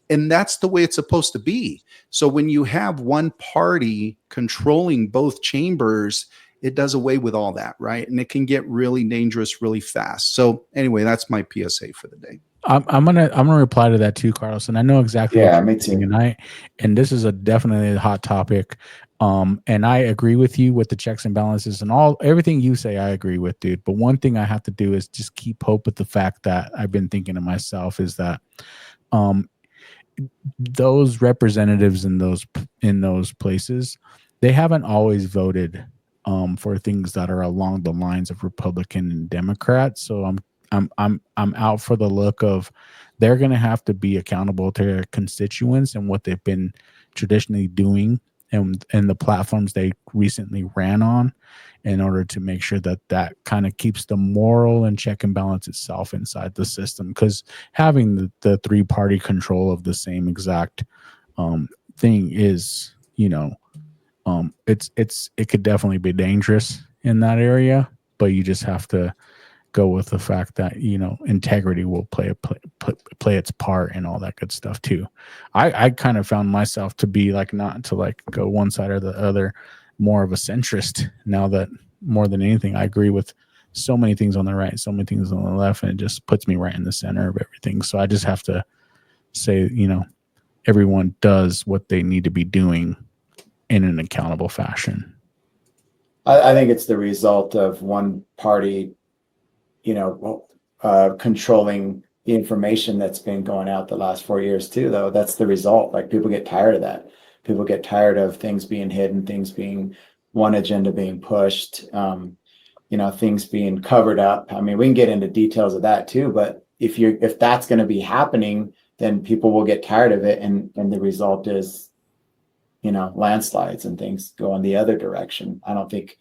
And that's the way it's supposed to be. So when you have one party controlling both chambers, it does away with all that, right? And it can get really dangerous really fast. So anyway, that's my PSA for the day. I'm gonna reply to that too, Carlos, and I know exactly. Yeah, me too. And this is definitely a hot topic. And I agree with you with the checks and balances and everything you say. I agree with, dude. But one thing I have to do is just keep hope with the fact that I've been thinking to myself is that, those representatives in those places, they haven't always voted for things that are along the lines of Republican and Democrat. So I'm out for the look of they're going to have to be accountable to their constituents and what they've been traditionally doing and the platforms they recently ran on, in order to make sure that kind of keeps the moral and check and balance itself inside the system. Because having the three-party control of the same exact thing is, it could definitely be dangerous in that area, but you just have to go with the fact that, integrity will play its part and all that good stuff too. I kind of found myself to be like, not to like go one side or the other, more of a centrist now that more than anything, I agree with so many things on the right, so many things on the left, and it just puts me right in the center of everything. So I just have to say, everyone does what they need to be doing in an accountable fashion. I think it's the result of one party, controlling the information that's been going out the last 4 years too, though. That's the result. Like, people get tired of that. People get tired of things being hidden, things being one agenda being pushed, things being covered up. I mean, we can get into details of that too, but if that's going to be happening, then people will get tired of it, and the result is, landslides and things go in the other direction. I don't think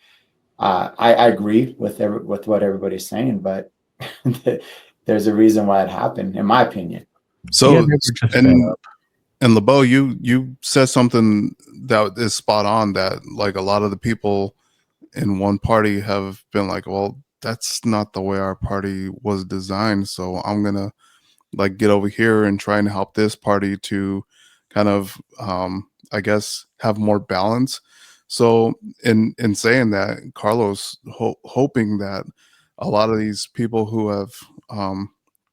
I agree with what everybody's saying, but there's a reason why it happened, in my opinion. So and Labow, you said something that is spot on, that like a lot of the people in one party have been like, well, that's not the way our party was designed, so I'm gonna like get over here and try and help this party to kind of I guess have more balance. So in saying that, Carlos, hoping that a lot of these people who have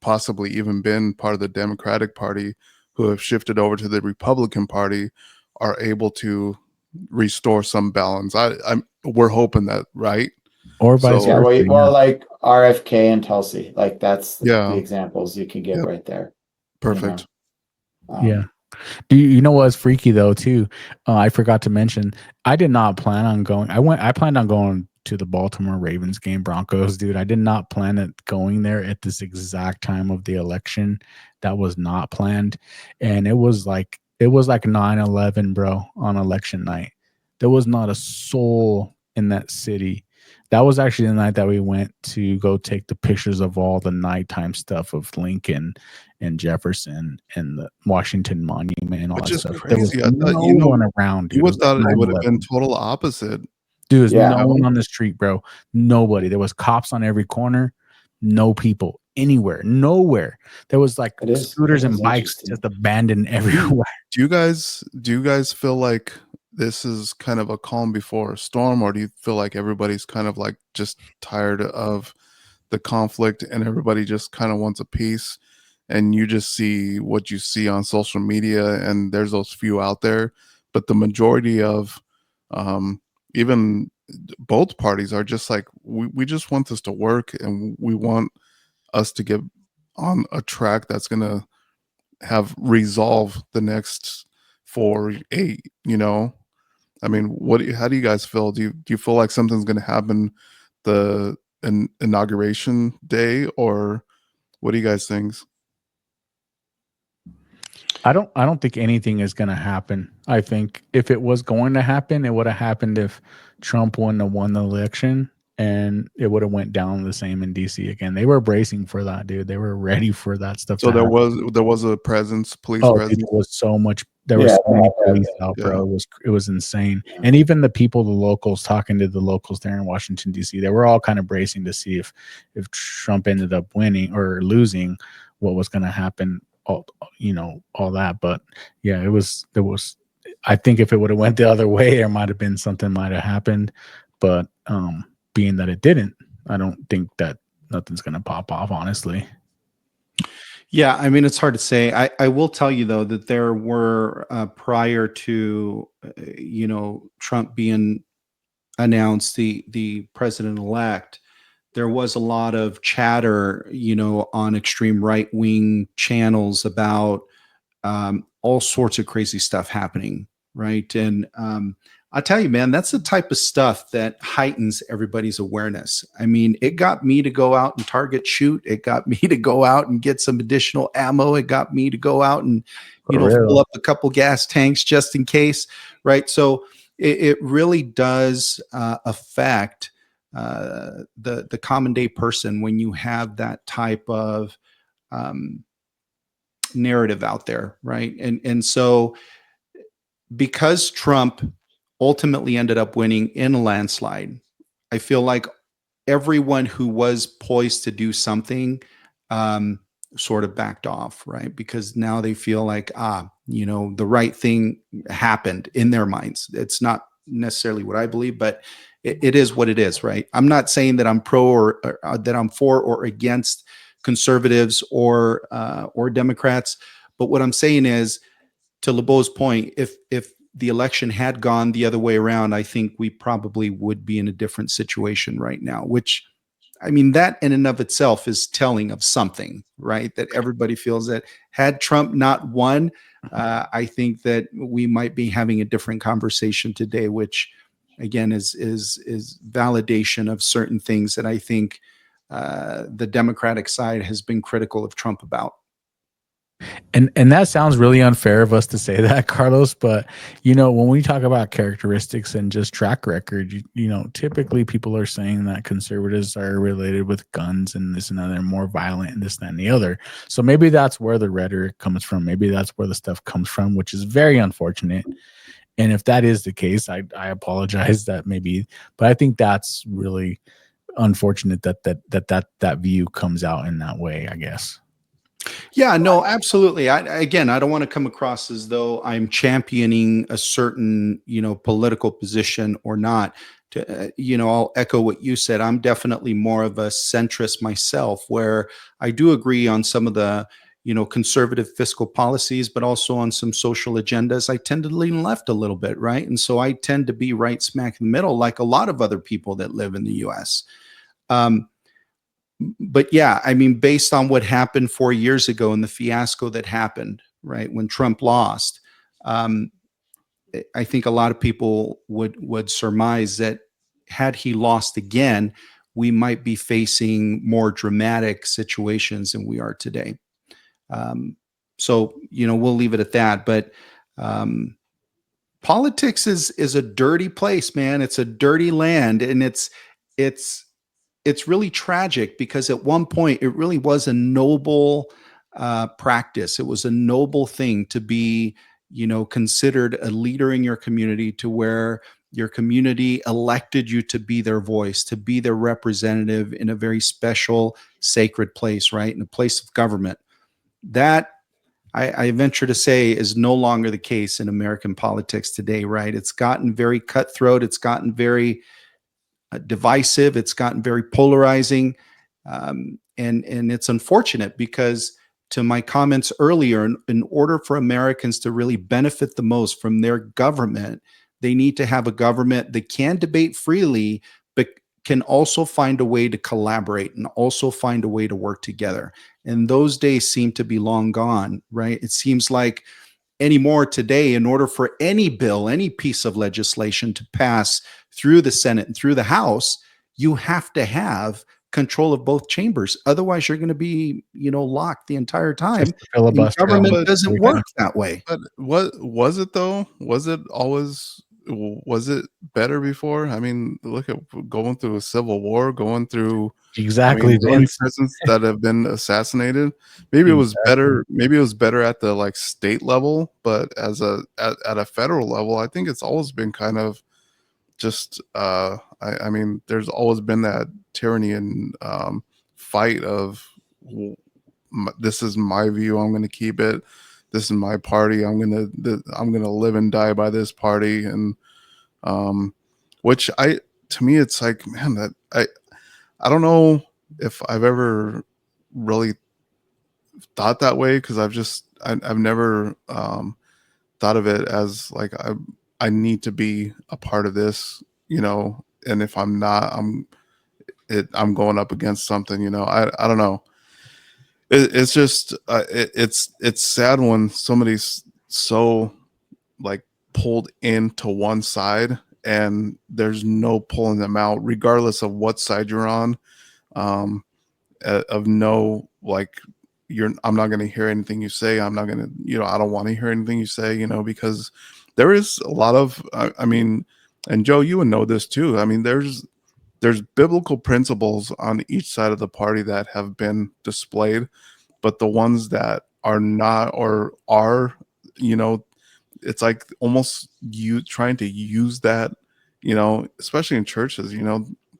possibly even been part of the Democratic Party, who have shifted over to the Republican Party, are able to restore some balance. We're hoping that, right? Or vice versa. Well, like RFK and Tulsi, like that's the examples you can give right there. Perfect. Yeah. Do you know what's freaky though too? I forgot to mention, I did not plan on going. I planned on going to the Baltimore Ravens game, Broncos, dude. I did not plan it going there at this exact time of the election. That was not planned. And it was like 9/11, bro, on election night. There was not a soul in that city. That was actually the night that we went to go take the pictures of all the nighttime stuff of Lincoln and Jefferson and the Washington Monument and all that stuff. Crazy. There was no one around, dude. You would thought it would have been total opposite. Dude, there's no one on the street, bro. Nobody. There was cops on every corner. No people anywhere. Nowhere. There was like scooters and bikes just abandoned everywhere. Do you guys feel like this is kind of a calm before a storm, or do you feel like everybody's kind of like just tired of the conflict and everybody just kind of wants a peace, and you just see what you see on social media, and there's those few out there, but the majority of even both parties are just like, we just want this to work, and we want us to get on a track that's going to have resolve the next 4-8, I mean, how do you guys feel? Do you feel like something's going to happen the inauguration day, or what do you guys think? I don't think anything is going to happen. I think if it was going to happen, it would have happened if Trump won the election, and it would have went down the same in DC again. They were bracing for that, dude. They were ready for that stuff. So there was a presence, police presence. Dude, there was so much. There was so many police out, bro. It was insane. And even the locals, talking to the locals there in Washington DC, they were all kind of bracing to see if Trump ended up winning or losing, what was going to happen. All that. But yeah, there was. I think if it would have went the other way, there might have been something might have happened. But being that it didn't, I don't think that nothing's going to pop off, honestly. Yeah, I mean, it's hard to say. I will tell you, though, that there were, prior to, Trump being announced the president-elect, there was a lot of chatter, on extreme right-wing channels about all sorts of crazy stuff happening, right? And I'll tell you, man, that's the type of stuff that heightens everybody's awareness. I mean, it got me to go out and target shoot. It got me to go out and get some additional ammo. It got me to go out and, fill up a couple gas tanks just in case, right? So it really does affect the common day person when you have that type of narrative out there, right? And so because Trump ultimately ended up winning in a landslide, I feel like everyone who was poised to do something sort of backed off, right? Because now they feel like, the right thing happened in their minds. It's not necessarily what I believe, but it is what it is, right? I'm not saying that I'm pro or that I'm for or against conservatives or Democrats, but what I'm saying is, to Labow's point, if the election had gone the other way around, I think we probably would be in a different situation right now, which, I mean, that in and of itself is telling of something, right? That everybody feels that had Trump not won, I think that we might be having a different conversation today, which again is validation of certain things that I think the Democratic side has been critical of Trump about. And that sounds really unfair of us to say that, Carlos, but when we talk about characteristics and just track record, typically people are saying that conservatives are related with guns and this and that, they're more violent and this, that, and the other. So maybe that's where the rhetoric comes from. Maybe that's where the stuff comes from, which is very unfortunate. And if that is the case, I apologize that maybe, but I think that's really unfortunate that view comes out in that way, I guess. Yeah, no, absolutely. Again, I don't want to come across as though I'm championing a certain, political position or not. I'll echo what you said. I'm definitely more of a centrist myself, where I do agree on some of the, conservative fiscal policies, but also on some social agendas. I tend to lean left a little bit, right? And so I tend to be right smack in the middle, like a lot of other people that live in the U.S. But yeah, I mean, based on what happened 4 years ago and the fiasco that happened, right, when Trump lost, I think a lot of people would surmise that had he lost again, we might be facing more dramatic situations than we are today. So we'll leave it at that. But politics is a dirty place, man. It's a dirty land, and it's really tragic, because at one point it really was a noble practice. It was a noble thing to be, considered a leader in your community, to where your community elected you to be their voice, to be their representative in a very special, sacred place, right? In a place of government. That, I venture to say, is no longer the case in American politics today, right? It's gotten very cutthroat. It's gotten very divisive. It's gotten very polarizing. And it's unfortunate, because, to my comments earlier, in order for Americans to really benefit the most from their government, they need to have a government that can debate freely, but can also find a way to collaborate and also find a way to work together. And those days seem to be long gone, right? It seems like anymore today, in order for any bill, any piece of legislation to pass through the Senate and through the House, you have to have control of both chambers. Otherwise, you're going to be, locked the entire time. Government doesn't work that way. But what was it though? Was it better before? I mean, look at going through a civil war, going through exactly presidents that have been assassinated. Maybe it was better. Maybe it was better at the state level, but at a federal level, I think it's always been kind of just. I mean, there's always been that tyranny and fight of this is my view. I'm going to keep it. This is my party. I'm gonna live and die by this party, and which to me it's like, man, that I don't know if I've ever really thought that way, because I've never thought of it as like I need to be a part of this, and if I'm not, I'm going up against something, I don't know. It's just it's sad when somebody's so pulled into one side and there's no pulling them out, regardless of what side you're on. Of no, I'm not going to hear anything you say. I'm not going to, I don't want to hear anything you say, because there is a lot of, I mean, and Joe, you would know this too. I mean, there's biblical principles on each side of the party that have been displayed, but the ones that are not, or are, it's like almost you trying to use that, especially in churches,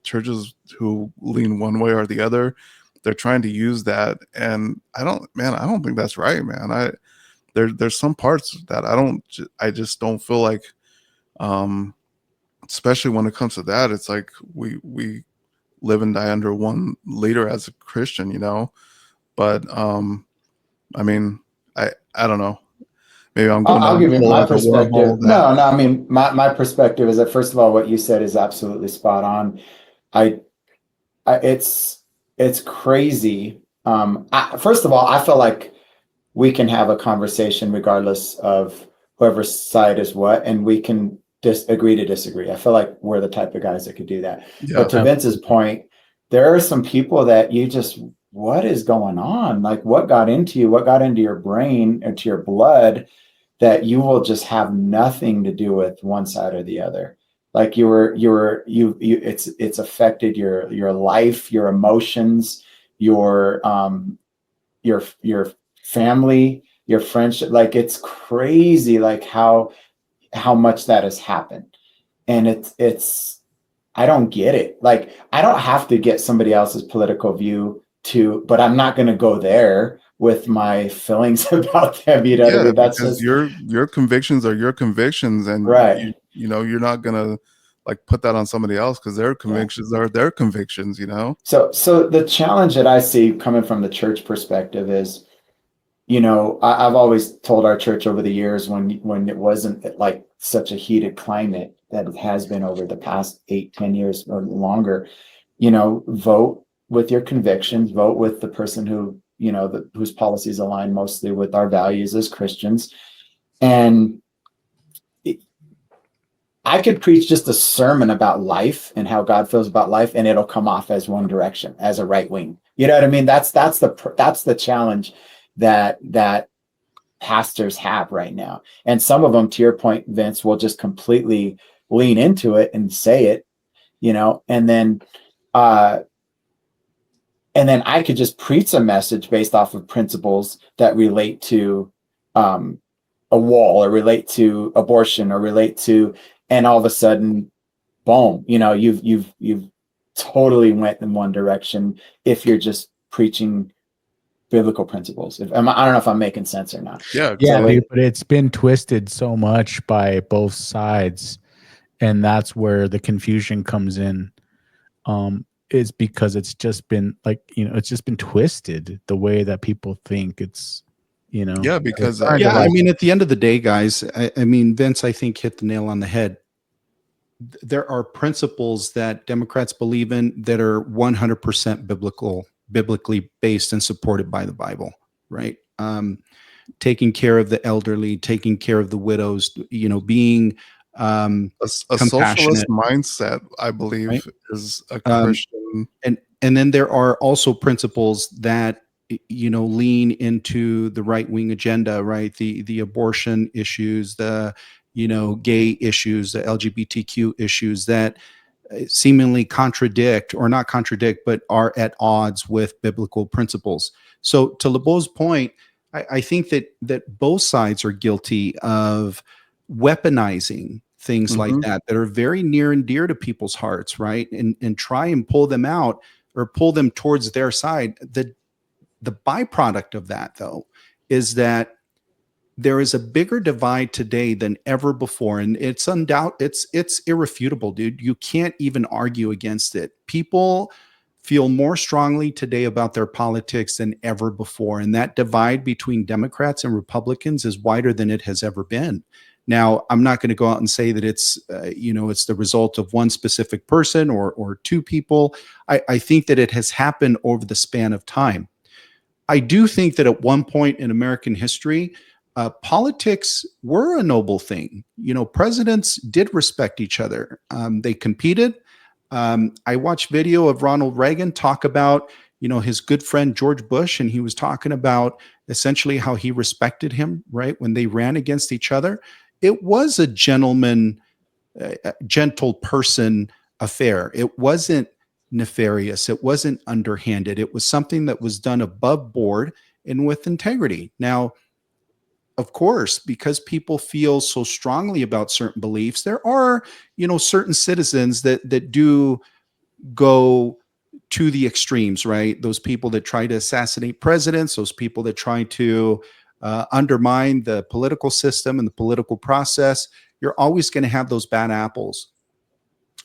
churches who lean one way or the other, they're trying to use that. And I don't think that's right, man. There's some parts that I just don't feel like, especially when it comes to that, it's like we live and die under one leader as a Christian, but I mean, I don't know. Maybe I'm going. I'll give you my perspective. No. I mean, my perspective is that, first of all, what you said is absolutely spot on. It's crazy. First of all, I feel like we can have a conversation regardless of whoever's side is what, and we can agree to disagree. I feel like we're the type of guys that could do that. Yeah. But to Vince's point, there are some people that you just what is going on? Like, what got into you? What got into your brain or to your blood that you will just have nothing to do with one side or the other? Like it's affected your life, your emotions, your family, your friendship. Like, it's crazy, like how much that has happened. And it's I don't get it. Like, I don't have to get somebody else's political view but I'm not going to go there with my feelings about them. You know what I mean? That's because just your convictions are your convictions, and right. you know, you're not gonna like put that on somebody else because their convictions are their convictions, you know? So the challenge that I see coming from the church perspective is, I've always told our church over the years, when it wasn't like such a heated climate that it has been over the past 8-10 years or longer, vote with your convictions, vote with the person whose policies align mostly with our values as Christians. And I could preach just a sermon about life and how God feels about life, and it'll come off as one direction, as a right wing. You know what I mean? That's the challenge that pastors have right now. And some of them, to your point, Vince, will just completely lean into it and say it, and then I could just preach a message based off of principles that relate to a wall, or relate to abortion, or relate to, and all of a sudden, boom, you've totally went in one direction if you're just preaching biblical principles. I don't know if I'm making sense or not. Yeah, dude, but it's been twisted so much by both sides, and that's where the confusion comes in. Is because it's just been it's just been twisted the way that people think. It's because I mean, at the end of the day, guys, I mean, Vince, I think hit the nail on the head. There are principles that Democrats believe in that are 100% biblically based and supported by the Bible, right? Taking care of the elderly, taking care of the widows, being a socialist mindset, I believe, right? Is a Christian. And then there are also principles that lean into the right-wing agenda, right? The abortion issues, the gay issues, the LGBTQ issues that seemingly contradict, or not contradict, but are at odds with biblical principles. So to Labow's point, I think that both sides are guilty of weaponizing things like that are very near and dear to people's hearts, right? And try and pull them out, or pull them towards their side. The byproduct of that, though, is that there is a bigger divide today than ever before, and it's irrefutable, dude. You can't even argue against it. People feel more strongly today about their politics than ever before, and that divide between Democrats and Republicans is wider than it has ever been. Now, I'm not going to go out and say that it's it's the result of one specific person or two people. I think that it has happened over the span of time. I do think that at one point in American history, politics were a noble thing. Presidents did respect each other. They competed. I watched video of Ronald Reagan talk about, his good friend George Bush, and he was talking about essentially how he respected him, right, when they ran against each other. It was a gentle person affair. It wasn't nefarious. It wasn't underhanded. It was something that was done above board and with integrity. Now, of course, because people feel so strongly about certain beliefs, there are, certain citizens that do go to the extremes, right? Those people that try to assassinate presidents, those people that try to undermine the political system and the political process. You're always going to have those bad apples.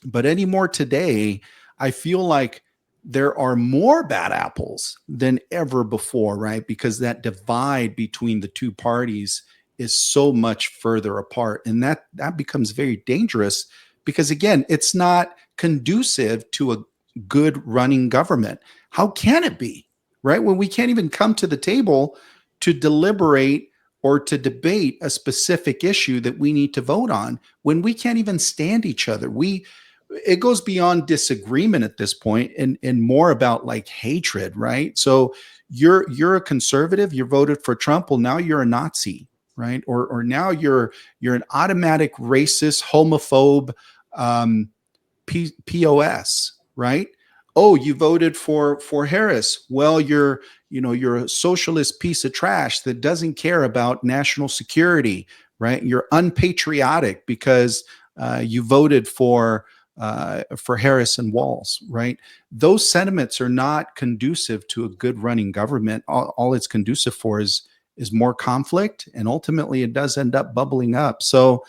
But anymore today, I feel like there are more bad apples than ever before, right? Because that divide between the two parties is so much further apart. And that becomes very dangerous because, again, it's not conducive to a good running government. How can it be, right? When we can't even come to the table to deliberate or to debate a specific issue that we need to vote on, when we can't even stand each other. it goes beyond disagreement at this point and more about like hatred, right? So you're a conservative, you voted for Trump, well now you're a Nazi, right? Or now you're an automatic racist, homophobe, POS, right? Oh, you voted for Harris. Well, you're a socialist piece of trash that doesn't care about national security, right? You're unpatriotic because you voted for Harris and Walz, right? Those sentiments are not conducive to a good running government. All it's conducive for is more conflict, and ultimately it does end up bubbling up. So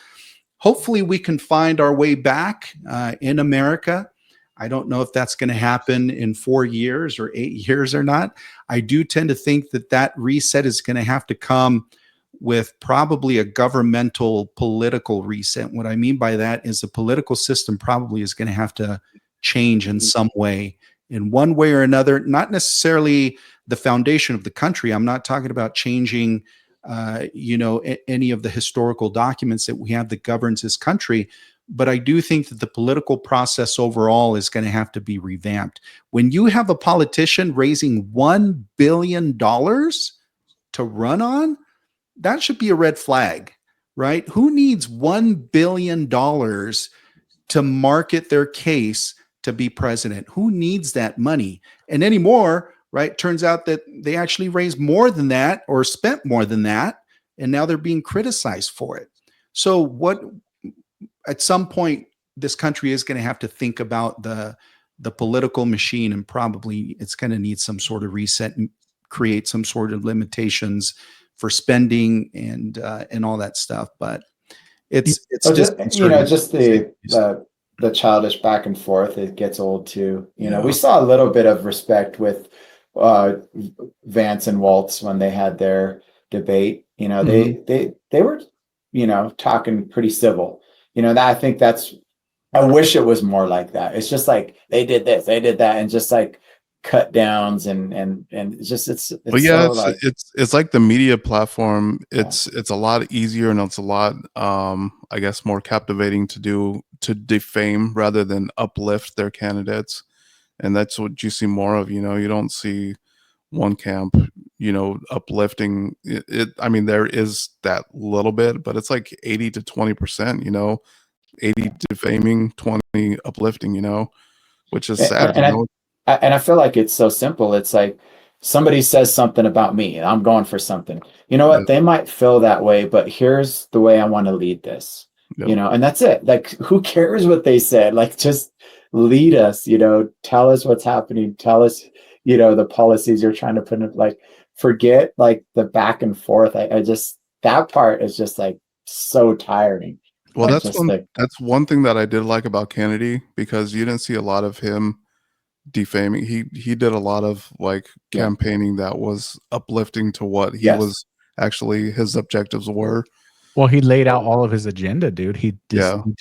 hopefully we can find our way back in America. I don't know if that's going to happen in 4 years or 8 years or not. I do tend to think that reset is going to have to come with probably a governmental political reset. What I mean by that is the political system probably is going to have to change in some way, in one way or another, not necessarily the foundation of the country. I'm not talking about changing, any of the historical documents that we have that governs this country. But I do think that the political process overall is going to have to be revamped. When you have a politician raising $1 billion to run on, that should be a red flag, right? Who needs $1 billion to market their case to be president? Who needs that money? And anymore, right? Turns out that they actually raised more than that or spent more than that, and now they're being criticized for it. So at some point, this country is going to have to think about the political machine, and probably it's going to need some sort of reset and create some sort of limitations for spending and all that stuff. But it's just the childish back and forth. It gets old too. We saw a little bit of respect with Vance and Walz when they had their debate. They were talking pretty civil. I wish it was more like that. It's just like they did this, they did that, and just like cut downs and it's but yeah, it's like the media platform. It's a lot easier, and it's a lot I guess more captivating to defame rather than uplift their candidates. And that's what you see more of. You don't see one camp uplifting it. I mean, there is that little bit, but it's like 80 to 20%, 80 defaming, 20 uplifting, which is sad. And I feel like it's so simple. It's like somebody says something about me and I'm going for something. You know what? Yeah. They might feel that way, but here's the way I want to lead this. Yep. And that's it. Like, who cares what they said? Like, just lead us, tell us what's happening. Tell us, the policies you're trying to put in. Like, forget like the back and forth. I just, that part is just like so tiring. Well, like, that's one thing that I did like about Kennedy, because you didn't see a lot of him defaming. He did a lot of like campaigning that was uplifting to what he was actually, his objectives were. Well, he laid out all of his agenda, dude. He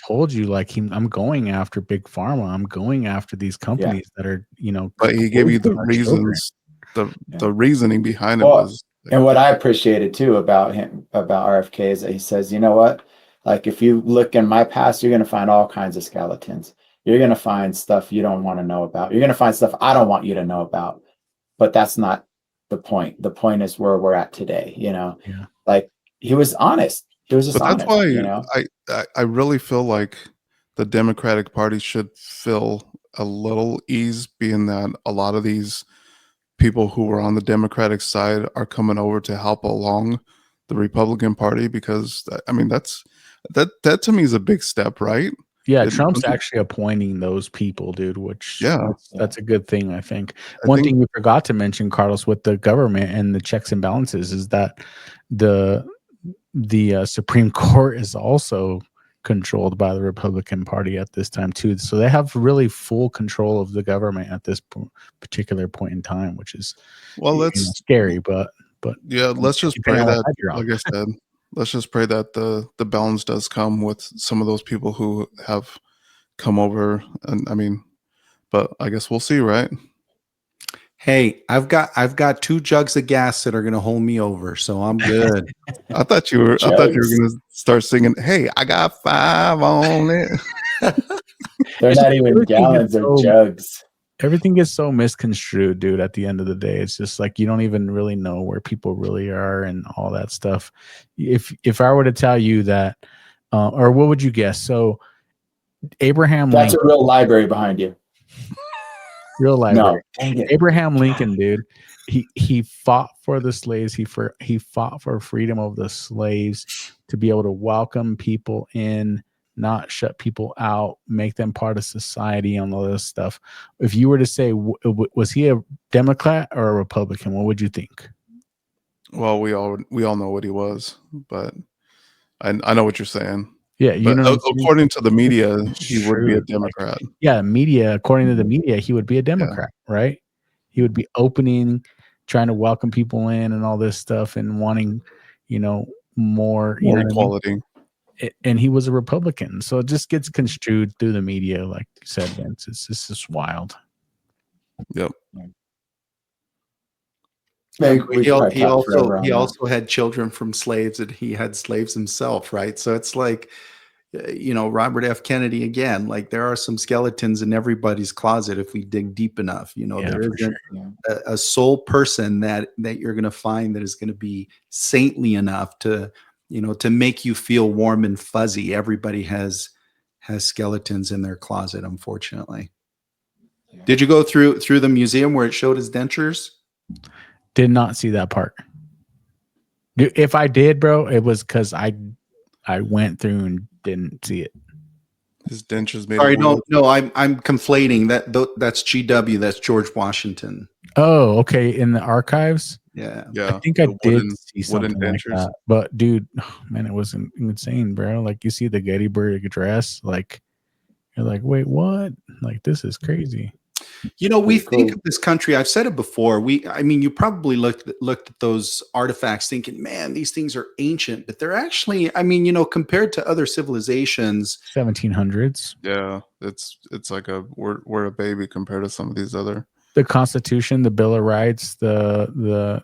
told you, like, I'm going after big pharma. I'm going after these companies that are, But he gave you the reasons, the reasoning behind it was. And what I appreciated too about him, about RFK, is that he says, you know what? Like, if you look in my past, you're going to find all kinds of skeletons. You're going to find stuff you don't want to know about. You're going to find stuff I don't want you to know about. But that's not the point. The point is where we're at today. Like, he was honest. He was just honest. That's why I really feel like the Democratic Party should feel a little ease, being that a lot of these people who were on the Democratic side are coming over to help along the Republican Party, because I mean, that to me is a big step, right? Yeah, Trump's actually appointing those people, dude, which that's a good thing, I think. One thing you forgot to mention, Carlos, with the government and the checks and balances, is that the Supreme Court is also controlled by the Republican Party at this time too. So they have really full control of the government at this particular point in time, which is scary, but yeah, let's just pray that, like I said, let's just pray that the balance does come with some of those people who have come over. And I mean, but I guess we'll see, right? Hey, I've got 2 jugs of gas that are going to hold me over, so I'm good. I thought you were going to start singing, "Hey, I got 5 on it." They're not even gallons, they're jugs. Everything gets so misconstrued, dude. At the end of the day, it's just like you don't even really know where people really are and all that stuff. If I were to tell you that, or what would you guess? So Abraham That's Lincoln, a real library behind you. Real library. No, dang it. Abraham Lincoln, dude. He fought for the slaves. He fought for freedom of the slaves, to be able to welcome people in, not shut people out, make them part of society, and all this stuff. If you were to say, was he a Democrat or a Republican, what would you think? Well, we all know what he was, but I know what you're saying. Yeah, you know, according to the media, he would be a Democrat. Like, yeah, media. According to the media, he would be a Democrat, right? He would be opening, trying to welcome people in, and all this stuff, and wanting, more equality. I mean? And he was a Republican, so it just gets construed through the media, like you said, Vince. It's just wild. Yep. He also had children from slaves, and he had slaves himself, right? So it's like, Robert F. Kennedy again. Like, there are some skeletons in everybody's closet if we dig deep enough. There isn't a sole person that you're going to find that is going to be saintly enough to make you feel warm and fuzzy. Everybody has skeletons in their closet, unfortunately. Yeah. Did you go through the museum where it showed his dentures? Did not see that part. If I did, bro, it was because I went through and didn't see it. His dentures made. Sorry, no, I'm conflating that's GW. That's George Washington. Oh, okay. In the archives. Yeah. I think I did see something like that. But dude, man, it was insane, bro. Like, you see the Gettysburg Address, like, you're like, wait, what? Like, this is crazy. We think of this country. I've said it before. You probably looked at those artifacts thinking, man, these things are ancient, but they're actually, compared to other civilizations, 1700s. Yeah, it's like we're a baby compared to some of these other. The Constitution, the Bill of Rights, the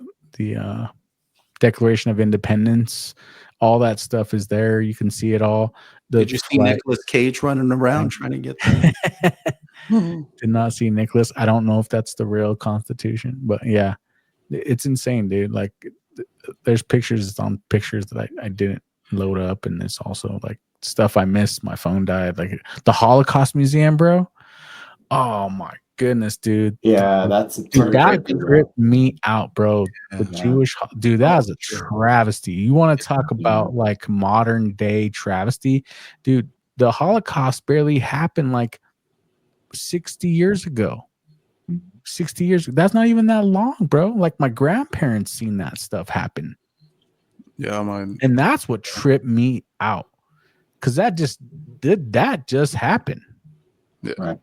Declaration of Independence, all that stuff is there. You can see it all. Did you see Nicolas Cage running around trying to get that? Did not see Nicholas. I don't know if that's the real Constitution, but yeah, it's insane, dude. Like, there's pictures on pictures that I didn't load up, and it's also like stuff I missed. My phone died. Like the Holocaust Museum, bro. Oh my goodness, dude. Yeah, that tripped me out, bro. The Jewish dude, that was a travesty. You want to talk about like modern day travesty, dude? The Holocaust barely happened like 60 years ago. 60 years. That's not even that long, bro. Like, my grandparents seen that stuff happen. Yeah, mine. And that's what tripped me out, because that just happened. Yeah. Right.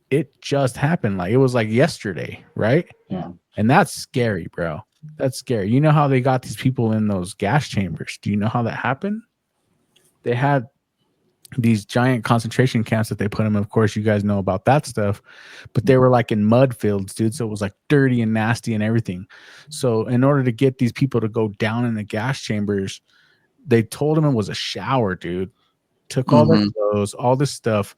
It just happened. Like, it was like yesterday, right? Yeah. And that's scary, bro. That's scary. You know how they got these people in those gas chambers? Do you know how that happened? They had these giant concentration camps that they put them in. Of course, you guys know about that stuff, but they were like in mud fields, dude. So it was like dirty and nasty and everything. So in order to get these people to go down in the gas chambers, they told them it was a shower, dude. Took all their clothes, all this stuff,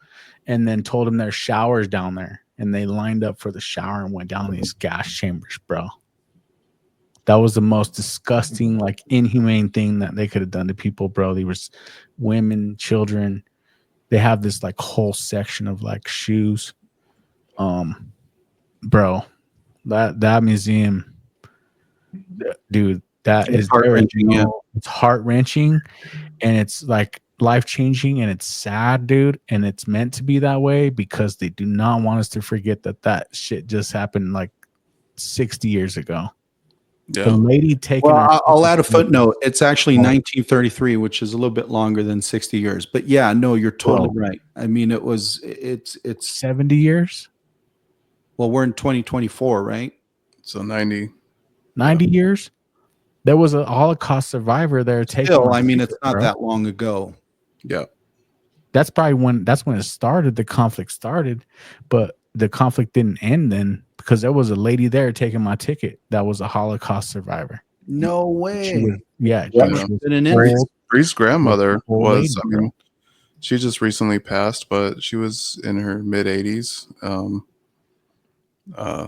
and then told them there's showers down there. And they lined up for the shower and went down these gas chambers, bro. That was the most disgusting, like, inhumane thing that they could have done to people, bro. There was women, children. They have this like whole section of like shoes. Bro, that museum, dude, that is heart-wrenching. It's heart-wrenching, and it's like life-changing, and it's sad, dude. And it's meant to be that way because they do not want us to forget that shit just happened like 60 years ago. Yeah. The lady taking. Well, I'll add a footnote. It's actually 1933, which is a little bit longer than 60 years. But yeah, no, you're totally right. I mean, it's 70 years. Well, we're in 2024, right? So 90 years. There was a Holocaust survivor there taking. Still, I mean, it's not that long ago. Yeah. That's probably when it started. The conflict started, but the conflict didn't end then, because there was a lady there taking my ticket that was a Holocaust survivor. No way. Yeah. Bree's grandmother was. I mean, she just recently passed, but she was in her mid 80s.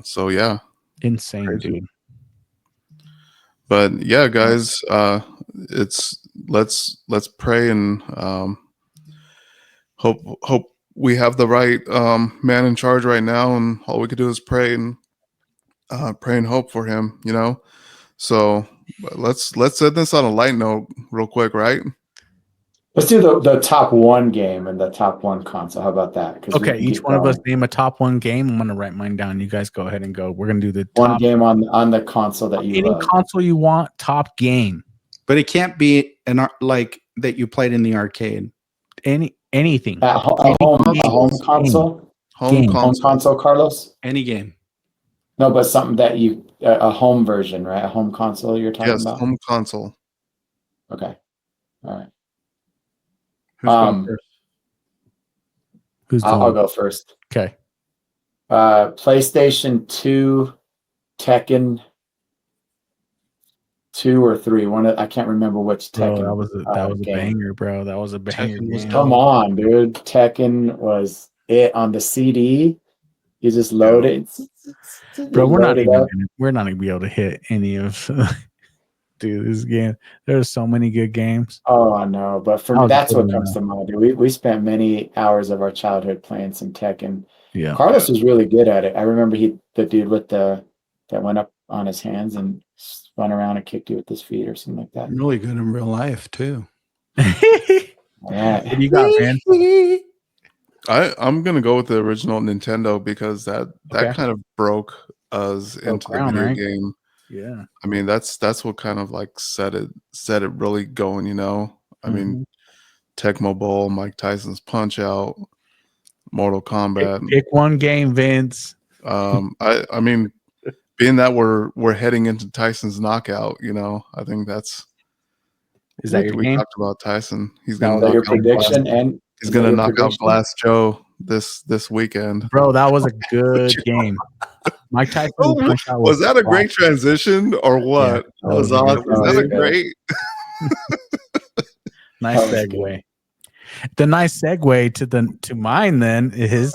So yeah, insane, crazy. dude. But yeah, guys, let's pray and hope we have the right man in charge right now, and all we could do is pray and hope for him, you know. So let's end this on a light note real quick, right? Let's do the top one game and the top one console. How about that? Okay, each one of us name a top one game. I'm gonna write mine down. You guys go ahead and go. We're gonna do the one top game on the console that you any love. console you want. Top game, but it can't be like that you played in the arcade. Anything. At home console. Home console, Carlos. Any game. No, but something that you a home version, right? A home console you're talking about? Home console. Okay. All right. Who's going first? I'll go first. Okay. PlayStation 2, Tekken 2 or 3. I can't remember which Tekken. Bro, that was a banger, bro. That was a banger. Come on, dude. Tekken was it on the CD. You just load it. Bro, we're not gonna be able to hit any of dude, this game. There's so many good games. Oh, I know, but that's what comes to mind. We spent many hours of our childhood playing some Tekken. Yeah, Carlos was really good at it. I remember the dude with that went up on his hands and spun around and kicked you with his feet or something like that. Really good in real life too. Yeah, what do you got, man? I'm gonna go with the original Nintendo because that kind of broke us into the video game. Yeah, I mean that's what kind of like set it really going, you know. I mean, Tecmo Bowl, Mike Tyson's Punch Out, Mortal Kombat. Pick one game, Vince. I mean, being that we're heading into Tyson's knockout, you know, I think that's. Is that your we game? talked about Tyson. He's gonna knock your prediction, and he's gonna knock out Glass Joe this weekend. Bro, that was a good game. Mike Tyson was that a great transition or what? Yeah, that was awesome. Was that a great? Nice segue. The nice segue to mine then is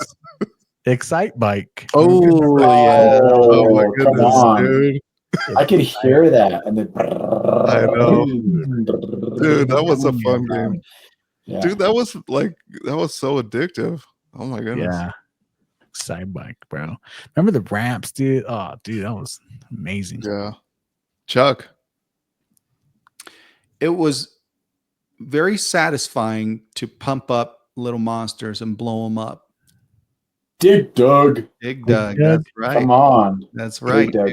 Excite Bike. Oh yeah! Oh my goodness, come on. dude! I could hear that, and then I know, dude. That was a fun game. Yeah. Dude, that was so addictive. Oh my goodness. Yeah. Side bike, bro. Remember the ramps, dude? Oh, dude, that was amazing. Yeah. Chuck. It was very satisfying to pump up little monsters and blow them up. Dig Dug. That's right. Come on. That's right. Dig Dug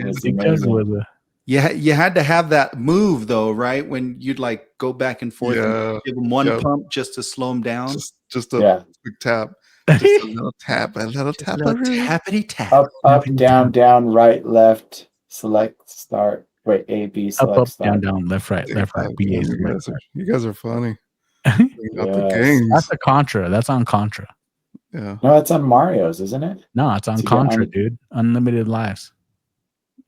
you had to have that move though, right? When you'd like go back and forth and give them one pump just to slow them down. Just a quick tap. Just a little tap. Tappity tap. Up, down, right, left, select, start. Wait, A, B, select, up, start. down, left, right, B, A, you guys are funny. Yes. That's a Contra. That's on Contra. Yeah. No, it's on Mario's, isn't it? No, it's on Contra, dude. Unlimited lives.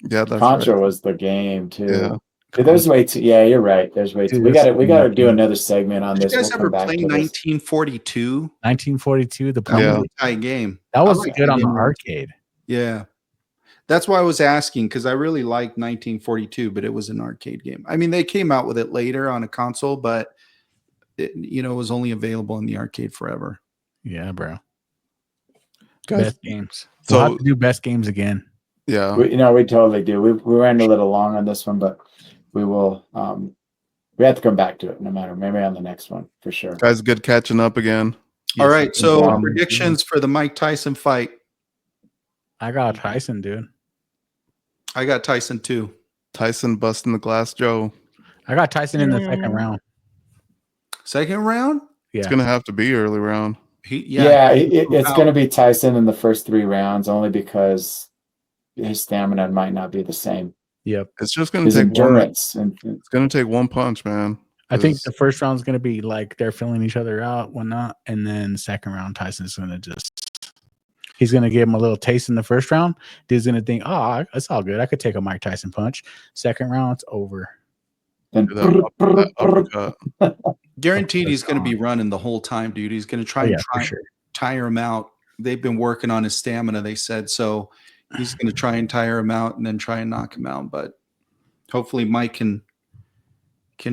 Yeah, that's Contra right. was the game too. Yeah. Dude, there's way too. Yeah, you're right. There's way too. We got to do another segment on this. Did you guys ever play 1942? 1942, the tight game. That was good on the arcade. Yeah, that's why I was asking, because I really liked 1942, but it was an arcade game. I mean, they came out with it later on a console, but it was only available in the arcade forever. Yeah, bro. Guys, best games. So we'll have to do best games again. Yeah, we totally do. We ran a little long on this one, but we will. We have to come back to it, no matter. Maybe on the next one for sure. Guys, good catching up again. All right, so predictions for the Mike Tyson fight. I got Tyson, dude. I got Tyson too. Tyson busting the Glass Joe. I got Tyson in the second round. Second round? Yeah, it's gonna have to be early round. It's going to be Tyson in the first 3 rounds, only because his stamina might not be the same. Yep, it's just going to take endurance. It's going to take one punch, man. I think the first round is going to be like they're filling each other out, whatnot, and then second round Tyson's going to he's going to give him a little taste in the first round. Dude's going to think, oh, it's all good. I could take a Mike Tyson punch. Second round, it's over. Then that uppercut. Guaranteed he's going to be running the whole time, dude. He's going to try tire him out. They've been working on his stamina, they said. So he's going to try and tire him out and then try and knock him out. But hopefully Mike can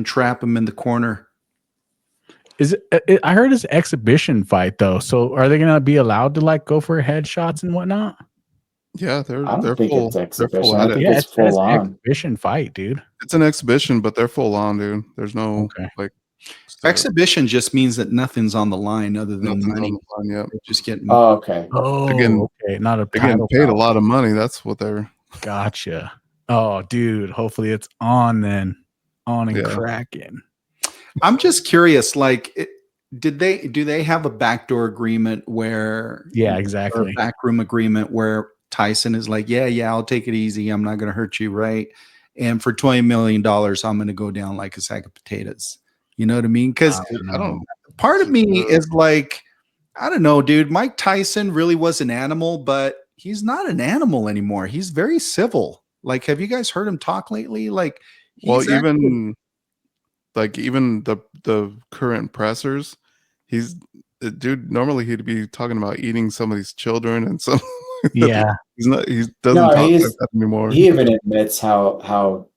trap him in the corner. Is it? I heard it's exhibition fight though. So are they going to be allowed to like go for headshots and whatnot? Yeah, they're I don't think full. it's exhibition. They're full I at think it. it's full on. Exhibition fight, dude. It's an exhibition, but they're full on, dude. There's no like exhibition just means that nothing's on the line other than money. Yeah, just getting. Oh, okay. Not a. They're getting paid a lot of money. That's what they're. Gotcha. Oh, dude. Hopefully it's on then, on and cracking. I'm just curious. Like, do they have a backdoor agreement where? Yeah, exactly. Or a backroom agreement where Tyson is like, yeah, I'll take it easy. I'm not going to hurt you, right? And for $20 million, I'm going to go down like a sack of potatoes. You know what I mean? Because part of me is like, I don't know, dude. Mike Tyson really was an animal, but he's not an animal anymore. He's very civil. Like, have you guys heard him talk lately? Like, even the current pressers, dude. Normally he'd be talking about eating some of these children and some. Yeah, he doesn't talk like that anymore. He even admits how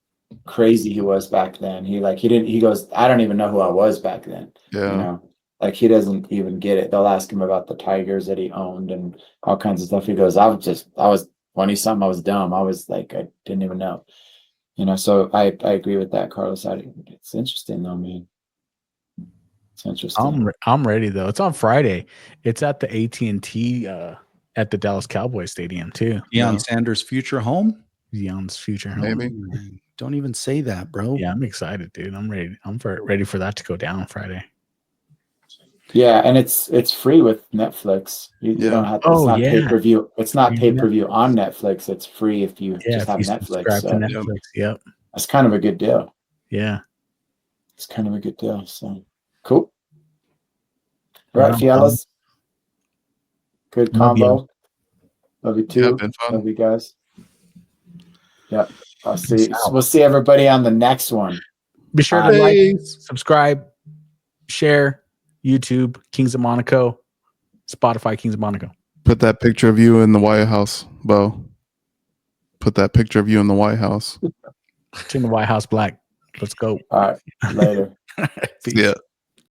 crazy he was back then. He goes, I don't even know who I was back then. Yeah. You know, like he doesn't even get it. They'll ask him about the tigers that he owned and all kinds of stuff. He goes, I was 20 something. I was dumb. I was like, I didn't even know. You know, so I agree with that, Carlos. It's interesting though, man. It's interesting. I'm ready though. It's on Friday. It's at the AT&T at the Dallas Cowboys Stadium too. Deion Sanders' future home. Deion's future home. Maybe. Don't even say that, bro. Yeah, I'm excited, dude. I'm ready. I'm ready for that to go down Friday. Yeah, and it's free with Netflix. You don't have to. It's not pay-per-view. It's not pay-per-view on Netflix. It's free if you just have Netflix. So Netflix. Yep. That's kind of a good deal. Yeah. It's kind of a good deal. So cool. All right, fellas. Good combo. Love you too. Yeah, been fun. Love you guys. Yep. We'll see everybody on the next one. Be sure to like, subscribe, share. YouTube, Kings of Monaco, Spotify, Kings of Monaco. Put that picture of you in the White House, Bo. Put that picture of you in the White House. Turn the White House black. Let's go. All right. Later. Peace. Yeah.